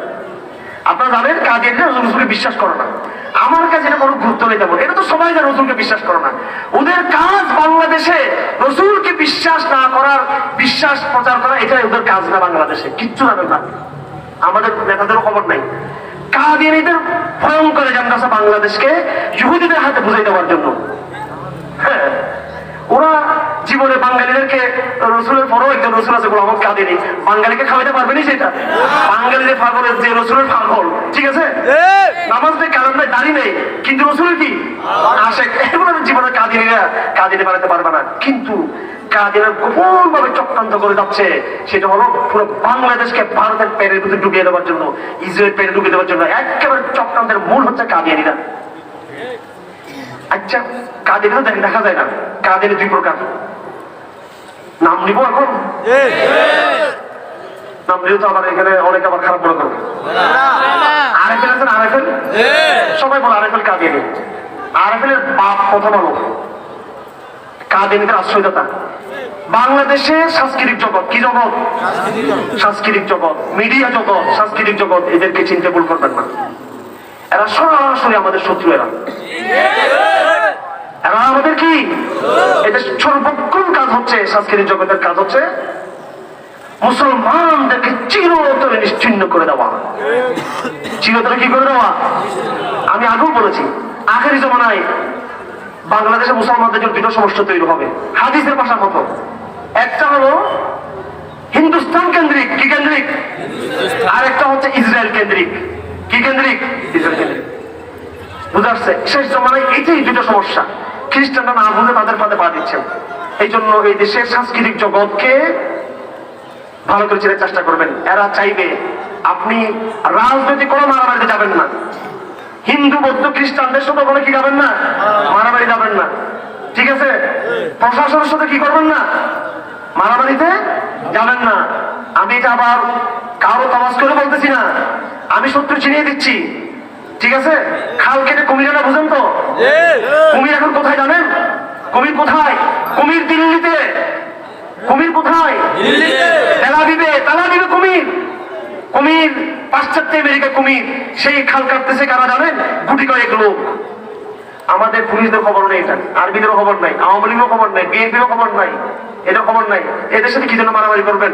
আপনারা জানেন কাদিয়ানরা রাসূলকে বিশ্বাস করে না। আমার কাছে এটা কোনো গুরুত্ব নেই তেমন। এটা তো সবাই যে রসুলকে বিশ্বাস করে না, ওদের কাজ বাংলাদেশে রসুলকে বিশ্বাস না করার, বিশ্বাস প্রচার করা, এটাই ওদের কাজ না। বাংলাদেশে কিচ্ছু জানেন না, আমাদের নেতাদেরও খবর নাই। কাদিয়ানীদের ভয়ঙ্কর এজেন্ডা আছে বাংলাদেশকে ইহুদিদের হাতে বুঝাই দেওয়ার জন্য। হ্যাঁ, ওরা জীবনে বাঙালিদেরকে, রসুলের পরও একজন রসুল আছে গোলাম কাদিয়ানী, বাঙালিকে খাওয়াইতে পারবেনি সেটা। বাঙালি যে পাগল, যে রসুলের পাগল, ঠিক আছে, নামাজ নেই, কালাম নেই, দাড়ি নেই, কিন্তু রসুলের কি আশেক, এগুলো জীবনে কাদিয়ানী বানাতে পারবে না। কিন্তু কাদিয়ানীরা গোপন ভাবে চক্রান্ত করে যাচ্ছে, সেটা হলো পুরো বাংলাদেশকে ভারতের পেটের ভিতরে ঢুকিয়ে দেওয়ার জন্য, ইসরায়েল পেটে ঢুকিয়ে দেওয়ার জন্য। একেবারে চক্রান্তের মূল হচ্ছে কাদিয়ানীরা। আচ্ছা, কাদিয়ানী তো দেখা যায় না, কাদিয়ানী দুই প্রকার। নাম নিব এখন? নাম নিব তো আবার এখানে অনেকে আবার খারাপ মনে করবে। আরেফেল আছেন, আরেফেল, সবাই বলে আরেফেল কাদিয়ানী। আরেফেলের বাপ প্রথম আলো, কাদিয়ানীদের আশ্রয়দাতা। বাংলাদেশে সাংস্কৃতিক জগৎ, কি জগৎ? সাংস্কৃতিক জগৎ, মিডিয়া জগৎ, সাংস্কৃতিক জগৎ, এদেরকে চিনতে ভুল করবেন না। এরা সরাসরি আমাদের শত্রু। এরা আমাদের কি, এদের সর্বক্ষণ কাজ হচ্ছে, সাংস্কৃতিক জগতের কাজ হচ্ছে মুসলমানদেরকে চিরতরে নিশ্চিহ্ন করে দেওয়া। চিরতরে কি করে দেওয়া? আমি আগেও বলেছি, আখেরি জমানায় বাংলাদেশে মুসলমানদের জন্য দুটো সমস্যা তৈরি হবে হাদিসের ভাষার মতো। একটা হলো হিন্দুস্তান কেন্দ্রিক, কি কেন্দ্রিক? আর একটা হচ্ছে ইসরায়েল কেন্দ্রিক, কি কেন্দ্রিক? ইসরায়েল কেন্দ্রিক। বুঝে আসছে? শেষ জমানায় এইটাই দুটো সমস্যা, খ্রিস্টানরা না বুঝে তাদের ফাঁদে পা দিচ্ছেন। এই জন্য এই দেশের সাংস্কৃতিক জগৎকে ভালো করে চেনার চেষ্টা করবেন। এরা চাইবে আপনি রাজনৈতিক কোনো মারামারিতে যাবেন না, হিন্দু বৌদ্ধ খ্রিস্টানদের সাথে কোনো কি যাবেন না, মারামারি যাবেন না, ঠিক আছে? প্রশাসনের সাথে কি করবেন না, মারামারিতে যাবেন না। আমি এটা আবার কারো তামাজ করে বলতেছি না, আমি সত্য চিনিয়ে দিচ্ছি, ঠিক আছে? খাল কেটে কুমিরা বুঝেন তো? কুমির এখন কোথায় জানেন? কুমির কোথায়? কুমির দিল্লিতে। কুমির কোথায়? তেলাবিবে, তেলাবিবে কুমির। কুমির পাশ্চাত্য আমেরিকা কুমির। সেই খাল কাটতেছে কারা জানেন? গুটি কয়েক লোক। আমাদের পুলিশদের খবর নেই, এটা আর্মিদেরও খবর নাই, আওয়ামী লীগেরও খবর নাই, বিএনপিরও খবর নাই, এদের খবর নাই। এদের সাথে কি জন্য মারামারি করবেন?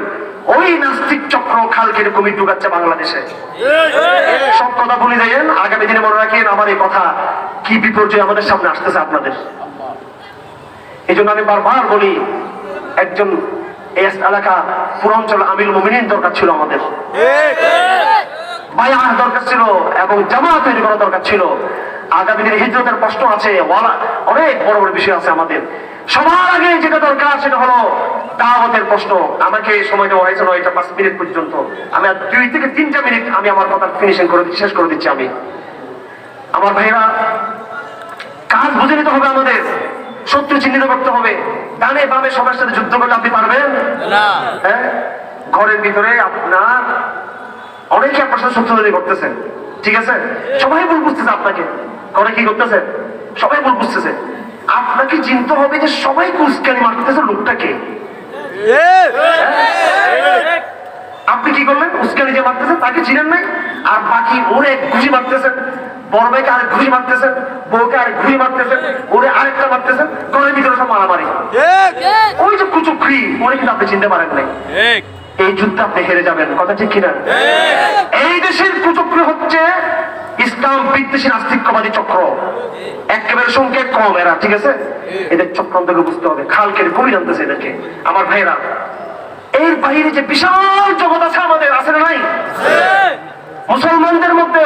ওই নাস্তিক চক্র খাল কেটে কুমির ঢুকাচ্ছে বাংলাদেশে। সব কথা ভুলে যাইয়েন, আগামী দিনে মনে রাখেন আমার এই কথা কি বিপর্যয় আমাদের সামনে আসতেছে আপনাদের। এই জন্য আমি বারবার বলি, একজন এই এলাকা পুরাঞ্চল আমিরুল মুমিনিন দরকার ছিল আমাদের, বায়াত দরকার ছিল এবং জামাত তৈরি করা দরকার ছিল। আগামী দিনে হিজরতের প্রশ্ন আছে, অনেক বড় বড় বিষয় আছে আমাদের। সবার আগে যেটা দরকার সেটা হলো দাওয়াতের প্রশ্ন। আমাকে সময় দেওয়া হয়েছে 9টা 5 মিনিট পর্যন্ত, আমি আর 2 থেকে 3টা মিনিট আমি আমার কথা ফিনিশিং করে শেষ করে দিচ্ছি। আমি আমার ভাইরা, কাজ বুঝে নিতে হবে আমাদের, শত্রু চিহ্নিত করতে হবে। ডানে বামে সবার সাথে যুদ্ধ করলে আপনি পারবেন না। হ্যাঁ, ঘরের ভিতরে আপনার অনেকে আপনার সাথে শত্রুতা করতেছেন, ঠিক আছে? সবাই ভুল বুঝতেছে আপনাকে, ঘরে কি করতেছে, সবাই ভুল বুঝতেছে। আপনাকে চিনতে হবে যে সবাই কুস্কানি মারতেছে লোকটাকে। আপনি কি করলেন? উস্কানি যে মারতেছেন তাকে চিনেন নাই, আর বাকি ওরে ঘুষি মারতেছেন, বড় ভাইকে আরেক ঘুষি মারতেছেন, বউকে আরেক ঘুষি মারতেছেন, ওরে আরেকটা মারতেছেন, ঘরের ভিতরে সব মারামারি। ওই যে কুচুকরি, ওরে কিন্তু আপনি চিনতে পারেন নাই। এই যুদ্ধে আপনি হেরে যাবেন, কথা ঠিক কিনা? এই দেশের কুচক্র হচ্ছে ইসলাম বিদ্বেষী নাস্তিকবাদী চক্র, একেবারে সংখ্যা কম এরা, ঠিক আছে? এদের চক্রান্তকে বুঝতে হবে। খাল কেটে কমে জানতেছে এদেরকে। আমার ভাইরা, এর বাইরে যে বিশাল জগৎ আছে আমাদের, আছে না নাই? মুসলমানদের মধ্যে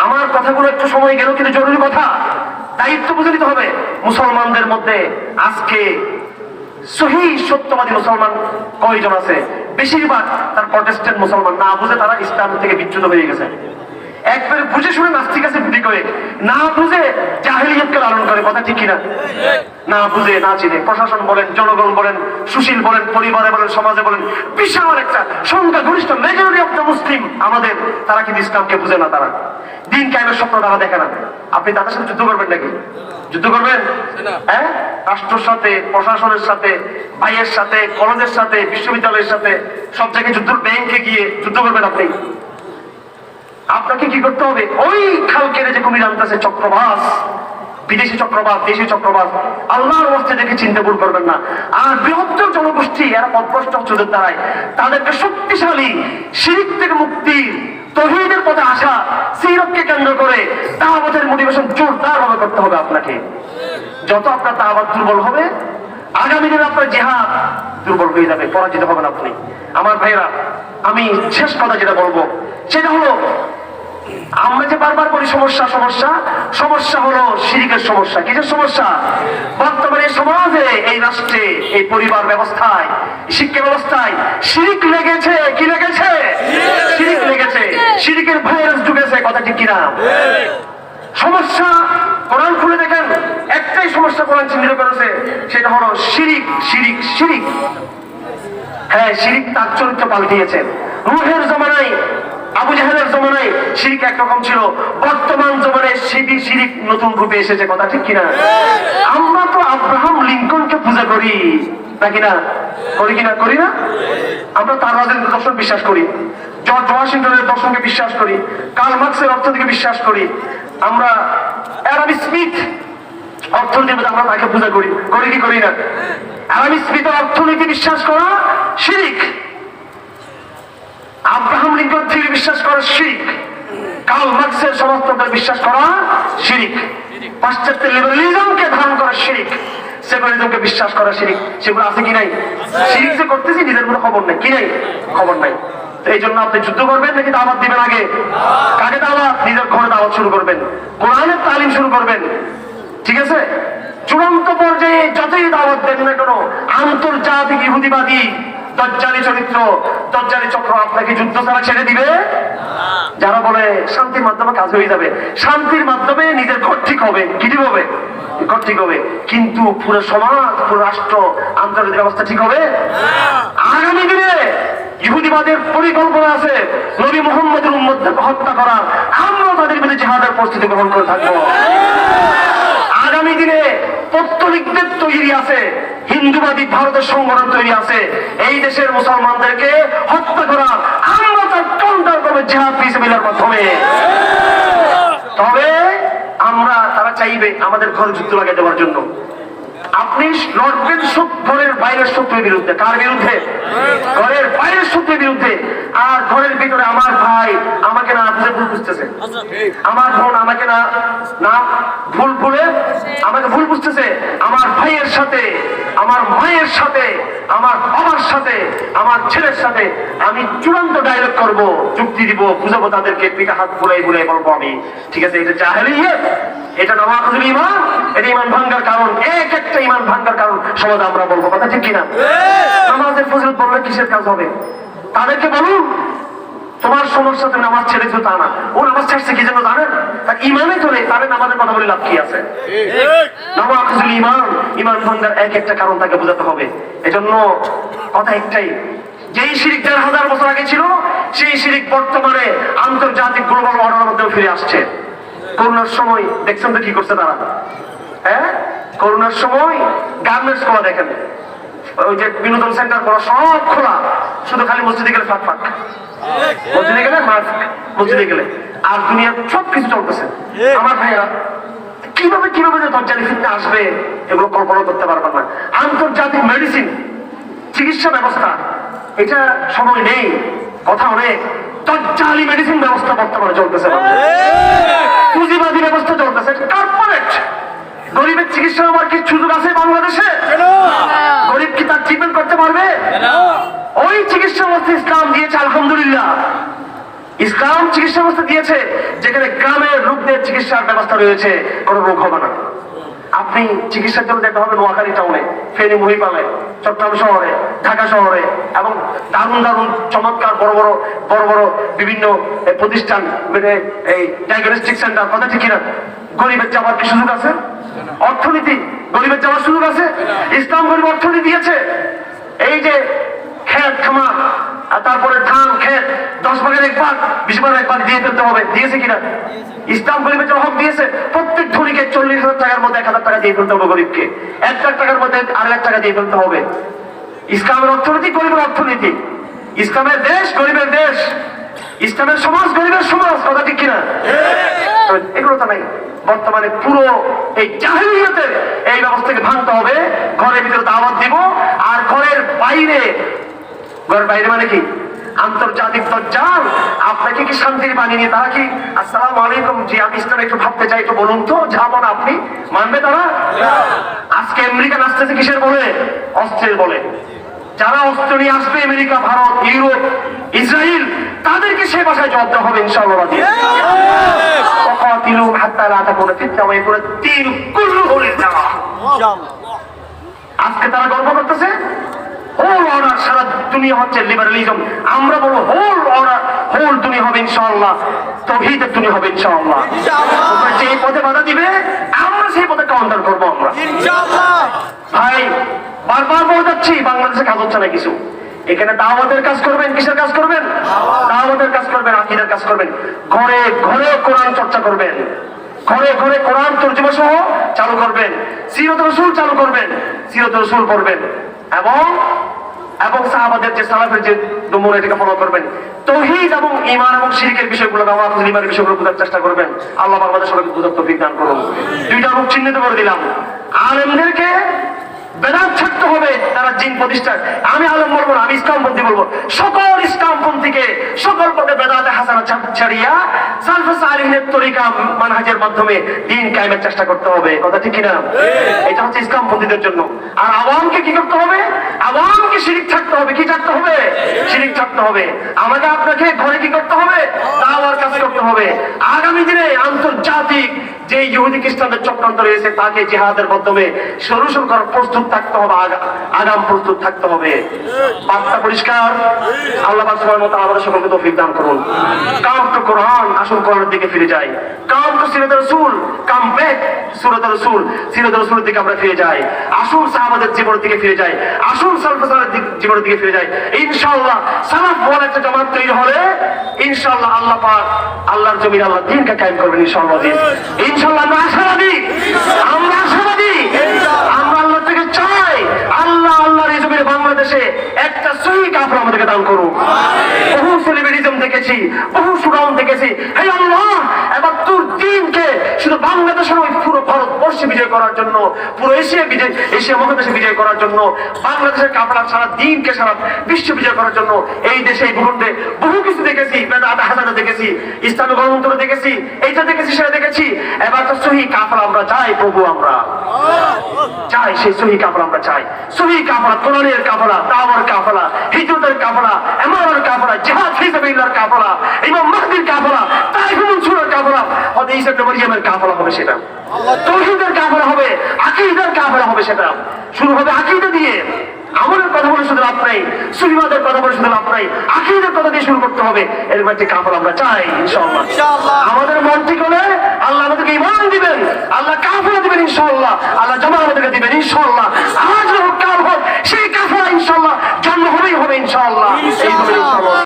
আমার কথাগুলো একটু সময় গেল, কিন্তু জরুরি কথা, দায়িত্ব বুঝে নিতে হবে। মুসলমানদের মধ্যে আজকে সহিহ সত্যবাদী মুসলমান কয়জন আছে? বেশিরভাগ তার প্রটেস্ট্যান্ট মুসলমান, না বুঝে তারা ইসলাম থেকে বিচ্যুত হয়ে গেছে। একবারে বুঝে শুনে নাস্তিক আছে বুদ্ধি করে, না বুঝে জাহেলিয়তকে লালন করে, কথা ঠিক কিনা? না বুঝে, না চিনে, প্রশাসন বলেন, জনগণ বলেন, সুশীল বলেন, পরিবারে বলেন, সমাজে বলেন, বিশাল একটা সংখ্যা গরিষ্ঠ মেজরিটি অফ দ্য মুসলিম আমাদের, তারা কিন্তু ইসলামকে বুঝে না। তারা দিন কায়েমের স্বপ্ন তারা দেখে না। আপনি তাদের সাথে যুদ্ধ করবেন নাকি? যুদ্ধ করবেন? হ্যাঁ, রাষ্ট্রের সাথে, প্রশাসনের সাথে, ভাইয়ের সাথে, কলেজের সাথে, বিশ্ববিদ্যালয়ের সাথে, সব জায়গায় যুদ্ধ, ব্যাংকে গিয়ে যুদ্ধ করবেন আপনি? আপনাকে কি করতে হবে? ওই খাল কেটে যে কুমির আনতেছে চক্রবাস, বিদেশি চক্রবাস, দেশি চক্রবাস, আল্লাহর হস্তে দেখে চিন্তা ভুল করবেন না। আর বৃহত্তর জনগোষ্ঠী এরা পথভ্রষ্ট চোদের দ্বারায় তাদেরকে শক্তিশালী শিরক থেকে মুক্তি, তৌহিদের পথে আসা, সিরাতকে কেন্দ্র করে দাওয়াতের মোটিভেশন জোরদার ভাবে করতে হবে আপনাকে। যত আপনার দাওয়াত দুর্বল হবে, আগামী দিনে আপনার জিহাদ দুর্বল হয়ে যাবে, পরাজিত হবেন আপনি। আমার ভাইরা, আমি শেষ কথা যেটা বলবো সেটা হলো, আমরা যে বারবার বলি সমস্যা সমস্যা, সমস্যা হলো শিরকের সমস্যা। কিসের সমস্যা? বর্তমানে সমাজে, এই রাষ্ট্রে, এই পরিবার ব্যবস্থায়, শিক্ষা ব্যবস্থায় শিরক লেগেছে। কি লেগেছে? শিরক লেগেছে, শিরকের ভাইরাস ঢুকেছে। কথা ঠিক কিনা? সমস্যা কোরআন খুলে দেখেন, একটাই সমস্যা কোরআন চিহ্নিত করেছে, সেটা হলো শিরিক। শিরিক শিরিক হ্যাঁ, শিরিক তার চরিত্র পাল্টিয়েছে। রূহের জমানায়, আবু জাহেলের জমানায় শিরিক একরকম ছিল, বর্তমান জমানায় শিরিক নতুন রূপে এসেছে। কথা ঠিক কিনা? আমরা তো আব্রাহাম লিঙ্কনকে পূজা করি, নাকি না? করি কিনা? করি না? আমরা তার রাজনৈতিক দর্শন বিশ্বাস করি, জর্জ ওয়াশিংটনের দর্শনকে বিশ্বাস করি, কার্ল মার্কসের অর্থনীতিকে বিশ্বাস করি, আমরা অ্যাডাম স্মিথ অর্থনীতির আমরা তাকে পূজা করি। করি কি করি না? অ্যাডাম স্মিথের অর্থনীতি বিশ্বাস করা শিরিক, আব্রাহাম লিঙ্কন থিওরি বিশ্বাস করা শিরিক, কার্ল মার্কসের সমাজতন্ত্র বিশ্বাস করা শিরিক, পাশ্চাত্য লিবারালিজমকে ধারণ করা শিরিক, সেকুলারিজমকে বিশ্বাস করা শিরিক। সেগুলো আছে কি নাই? শিরিক যে করতেছি নিজের কোনো খবর নেই। কি নাই? খবর নাই। এই জন্য আপনি যুদ্ধ করবেন নাকি দাওয়াত দিবেন? আগে কাকে দাওয়াত? নিজের ঘরে দাওয়াত শুরু করবেন, কোরআনের তালিম শুরু করবেন। ঠিক আছে? চূড়ান্ত পর্যায়ে যতই দাওয়াত দেন না কেন, আন্তর্জাতিক ইহুদিবাদী দজ্জালি চরিত্র, দজ্জালি চক্র আপনাকে যুদ্ধ ছাড়া ছেড়ে দিবে। যারা বলে শান্তির মাধ্যমে কাজ হয়ে যাবে, শান্তির মাধ্যমে নিজের ঘর ঠিক হবে, কি ঠিক হবে? ঘর ঠিক হবে, কিন্তু পুরো সমাজ, পুরো রাষ্ট্র, আন্তর্জাতিক অবস্থা ঠিক হবে। আগামী দিনে ইহুদিবাদের পরিকল্পনা আছে নবী মুহাম্মদের উম্মতকে হত্যা করার, আমরা তাদের বিরুদ্ধে জিহাদের প্রস্তুতি গ্রহণ করে থাকবো। আগামী দিনে পৌত্তলিকদের তৈরি আছে, হিন্দুবাদী ভারতের সংগঠন তৈরি আছে, এই দেশের মুসলমানদেরকে হত্যা করার, আমরা তার কাউন্টার করবো জিহাদ ফি সাবিলিল্লাহর মাধ্যমে। তবে তারা চাইবে আমাদের ঘরে যুদ্ধ লাগিয়ে দেওয়ার জন্য। আপনি লড়বেন ঘরের বাইরের শত্রুর বিরুদ্ধে। কার বিরুদ্ধে? ঘরের বাইরের শত্রুর বিরুদ্ধে। আর ঘরের ভিতরে আমার ভাই আমাকে না বুঝে ভুল বুঝতেছে, আমার বোন আমাকে না ভুল বলে আমাকে ভুল বুঝতেছে, আমার ভাইয়ের সাথে, আমার মায়ের সাথে, আমার বাবার সাথে, আমার ছেলের সাথে আমি চূড়ান্ত ডায়লগ করব, যুক্তি দিব, বুঝাবো তাদেরকে, পিঠা হাত বুলাই বুলাই বলবো আমি। ঠিক আছে? এটা জাহেলিয়ত, এটা নওয়াকিদুল ঈমান, এটা ঈমান ভাঙার কারণ। এক একটা ঈমান ভাঙার কারণ সমাজে আমরা বলবো। কথা ঠিক কিনা? নামাজের ফজিলত বললে কিসের কাজ হবে? তাদেরকে বলুন তোমার সমস্যা তুমি নামাজ ছেড়েছো, তা না। ও নামাজ ছাড়ছে কি জন্য জানেন? তার ঈমানে চলে, তাহলে নামাজের কথা বলে লাভ কি আছে? নওয়াকিদুল ঈমান, ঈমান ভাঙার এক একটা কারণ তাকে বোঝাতে হবে। এজন্য কথা একটাই, যেই শিরিক ১,৫০০ বছর আগে ছিল, সেই শিরিক বর্তমানে আন্তর্জাতিক গ্লোবাল অর্ডারের মধ্যে ফিরে আসছে। করোনার সময় দেখছেন তো কি করছে তারা? হ্যাঁ, করোনার সময় গার্মেন্টস খোলা, দেখেন ওই যে বিনোদন সেন্টার খোলা, সব খোলা, শুধু খালি মসজিদে গেলে ফাঁক ফাঁক, মসজিদে গেলে মাস্ক, মসজিদে গেলে, আর দুনিয়ার সবকিছু চলতেছে। আমার ভাইয়েরা, কিভাবে কিভাবে যে দজ্জালি ফিতনা আসবে এগুলো কল্পনা করতে পারবেন না। আন্তর্জাতিক মেডিসিন, চিকিৎসা ব্যবস্থা, এটা সময় নেই, কথা অনেক। দজ্জালি মেডিসিন ব্যবস্থা বর্তমানে চলতেছে, পুঁজিবাদী ব্যবস্থা চলতেছে, কর্পোরেট। গরিবের চিকিৎসা আমার কি সুযোগ আছে বাংলাদেশে? গরিব কি তার ট্রিটমেন্ট করতে পারবে? ওই চিকিৎসা ব্যবস্থা ইসলাম দিয়েছে, আলহামদুলিল্লাহ। ইসলাম চিকিৎসা ব্যবস্থা দিয়েছে যেখানে গ্রামের লোকদের চিকিৎসার ব্যবস্থা রয়েছে, কোনো রোগ হবে না। আপনি চিকিৎসার জন্য যেতে হবে নোয়াখালী টাউনে, ফেনী, মহিপালে, চট্টগ্রাম শহরে, ঢাকা শহরে, এবং দারুণ দারুণ চমৎকার বড় বড় বড় বড় বিভিন্ন প্রতিষ্ঠান, মানে এই ডায়াগনস্টিক সেন্টার। কথা ঠিক কিনা? গরিবের যাওয়ার কি সুযোগ আছে? অর্থনীতি, গরিবের যাওয়ার সুযোগ আছে? ইসলাম গরিব অর্থনীতি দিয়েছে। এই যে ক্ষেত খামার, তারপরে ধান ক্ষেত 10 ভাগের 1 ভাগ, 20 ভাগের 1 ভাগ দিয়ে ফেলতে হবে, দিয়েছে কিনা? ইসলাম গরিবের জন্য হক দিয়েছে। প্রত্যেক ধনীকে 40,000 টাকার মধ্যে 1,000 টাকা দিয়ে ফেলতে হবে, গরিবকে 1 লাখ টাকার মধ্যে 2.5 লাখ টাকা দিয়ে ফেলতে হবে। ইসলামের অর্থনীতি গরিবের অর্থনীতি, ইসলামের দেশ গরিবের দেশ। ইসলামের সমাজ গরিবের সমাজ, কথা ঠিক কিনা? এগুলো তো নাই। বর্তমানে পুরো এই জাহেলিয়াতের এই ব্যবস্থাকে ভাঙতে হবে। ঘরের ভিতরে দাওয়াত দিব, আর ঘরের বাইরে মানে কি আন্তর্জাতিক দজ্জাল আপনাকে কি শান্তির বাণী নিয়ে তারা কি আসসালামু আলাইকুম জি আমি ইসলাম একটু ভাবতে চাই, একটু বলুন তো, যাবো না আপনি মানবে তারা? আজকে আমেরিকা আসতেছে কিসের বলে? অস্ত্রের বলে। যারা অস্ত্র নিয়ে আসবে আমেরিকা, ভারত, ইউরোপ, ইসরায়েল, তাদেরকে সে ভাষায় জবাব দেওয়া হবে ইনশাআল্লাহ। আজকে তারা গর্ব করতেছে হোল অর্ডার, সারা দুনিয়া হচ্ছে লিবারালিজম। আমরা বলবো হোল অর্ডার, হোল দুনিয়া হবে ইনশাআল্লাহ, তাওহীদের দুনিয়া হবে ইনশাআল্লাহ। তোমরা যে পথে বাধা দিবে আমরা সেই পথে কাউন্টার করবো আমরা ইনশাআল্লাহ। ভাই বারবার বলে যাচ্ছি, বাংলাদেশে কাজ হচ্ছে না কিছু। এখানে দাওয়াতের কাজ করবেন, কিসের কাজ করবেন? দাওয়াতের কাজ করবেন, আকীদার কাজ করবেন। ঘরে ঘরে কোরআন চর্চা করবেন, ঘরে ঘরে কোরআন তরজমা সহ চালু করবেন, সিরাত রাসূল চালু করবেন, সিরাত রাসূল পড়বেন, এবং সাহাবাদের যে সালাফের যে নমুনা এটাকে ফলো করবেন। তাওহীদ এবং ঈমান এবং শিরকের বিষয়গুলো, নামাজ ইমানের বিষয়গুলো বোঝার চেষ্টা করবেন। আল্লাহ আমাদের সবাইকে বুঝার তৌফিক দান করুন। দুইটা রূপ চিহ্নিত করে দিলাম। আলেমদেরকে বেদাত ছাড়তে হবে, তারা জিন প্রতিষ্ঠা। আমি আলেম বলবো না, আমি ইসলামপন্থী বলবো। সকল ইসলামপন্থীকে সকল পথে বেদাতে হাসানা ছাড়িয়া সালফে সালিহিনের তরিকা মানহাজের মাধ্যমে দ্বীন কায়েমের চেষ্টা করতে হবে, কথা ঠিক কিনা? এটা হচ্ছে ইসলামপন্থীদের জন্য। আর আওয়ামকে কি করতে হবে? আওয়ামকে শিরিক ছাড়তে হবে। কি ছাড়তে হবে? শিরিক ছাড়তে হবে। আমাকে আপনাকে ঘরে কি করতে হবে? দাওয়ার কাজ করতে হবে। আগামী দিনে আন্তর্জাতিক যে ইহুদি খ্রিস্টানদের চক্রান্ত রয়েছে তাকে জিহাদের মাধ্যমে সলিউশন করার প্রস্তুত থাকতে হবে, আগাম প্রস্তুত থাকতে হবে। বার্তা পরিষ্কার। আল্লাহ পাক সুবহানাহু ওয়া তাআলা আমাদের সকলকে তৌফিক দান করুন। কাম টু কোরআন, আসুন কোরআনের দিকে ফিরে যাই। কাম টু সিরাত রাসূল, কাম ব্যাক সূরাত রাসূল, সিরাত রাসূলের দিকে আমরা ফিরে যাই। আসুন সাহাবাদের জীবনের দিকে ফিরে যাই। আসুন সালফে সালেহদের জীবনের দিকে ফিরে যাই। ইনশাআল্লাহ সালাফ বলে একটা জামাত তৈরি হলে ইনশাআল্লাহ আল্লাহ পাক আল্লাহর জমিনে আল্লাহ দ্বীনকে কায়েম করবেন ইনশাআল্লাহ। ইনশাআল্লাহ আমরা আশাবাদী, আমরা আশাবাদী। আমরা আল্লাহ থেকে চাই আল্লাহর এই জমিনে বাংলাদেশে একটা সহি কাফের আমাদেরকে দান করুন। বহু সেলিব্রিটিজম দেখেছি, বহু সুগাউন দেখেছি। হে আল্লাহ, এবার তোর দ্বীনকে শুধু বাংলাদেশের নয় পুরো ভারতবর্ষে বিজয় করার জন্য, পুরো এশিয়া মহাদেশে বিজয় করার জন্য, বাংলাদেশের কাফেররা সারা দ্বীনকে সারা বিশ্ব বিজয় করার জন্য এই দেশে এই ভূখণ্ডে বহু কিছু দেখেছি। বেদাত হাসানা দেখেছি, ইসলামী গণতন্ত্র দেখেছি, এইটা দেখেছি, সেটা দেখেছি। এবার তো সহি কাফের আমরা চাই প্রভু, আমরা চাই সেই সহি কাফের আমরা চাই। সহি কাফের, কোরআনের কাফের, দাওয়ার কাফের, হিজরতের কাফের, ইমামের কাফের, জিহাদ ফি সাবিলিল্লাহর কাফের, ইমাম মাহদির কাফের, তাইফুল মানসুরের কাফের, হযরত ঈসা ইবনে মারইয়ামের কাফের হবে সেটা। তাওহীদের কাফের হবে, আকীদার কাফের হবে সেটা। শুরু হবে আকীদা দিয়ে। আমলের কথা বলে শুধু লাভ নাই, সুফিবাদের কথা বলে শুধু লাভ নাই, আকীদার কথা দিয়ে শুরু করতে হবে। এরকম একটি কাফের আমরা চাই ইনশাআল্লাহ। আমাদের মন ঠিক হলে আল্লাহ আমাদেরকে ঈমান দিবেন, আল্লাহ কাফেরা দিবেন ইনশাআল্লাহ, আল্লাহ জামাত আমাদেরকে দিবেন ইনশাআল্লাহ। আজ হোক কাল হোক সেই কাফেরা ইনশাআল্লাহ জন্ম হবেই হবে ইনশাআল্লাহ।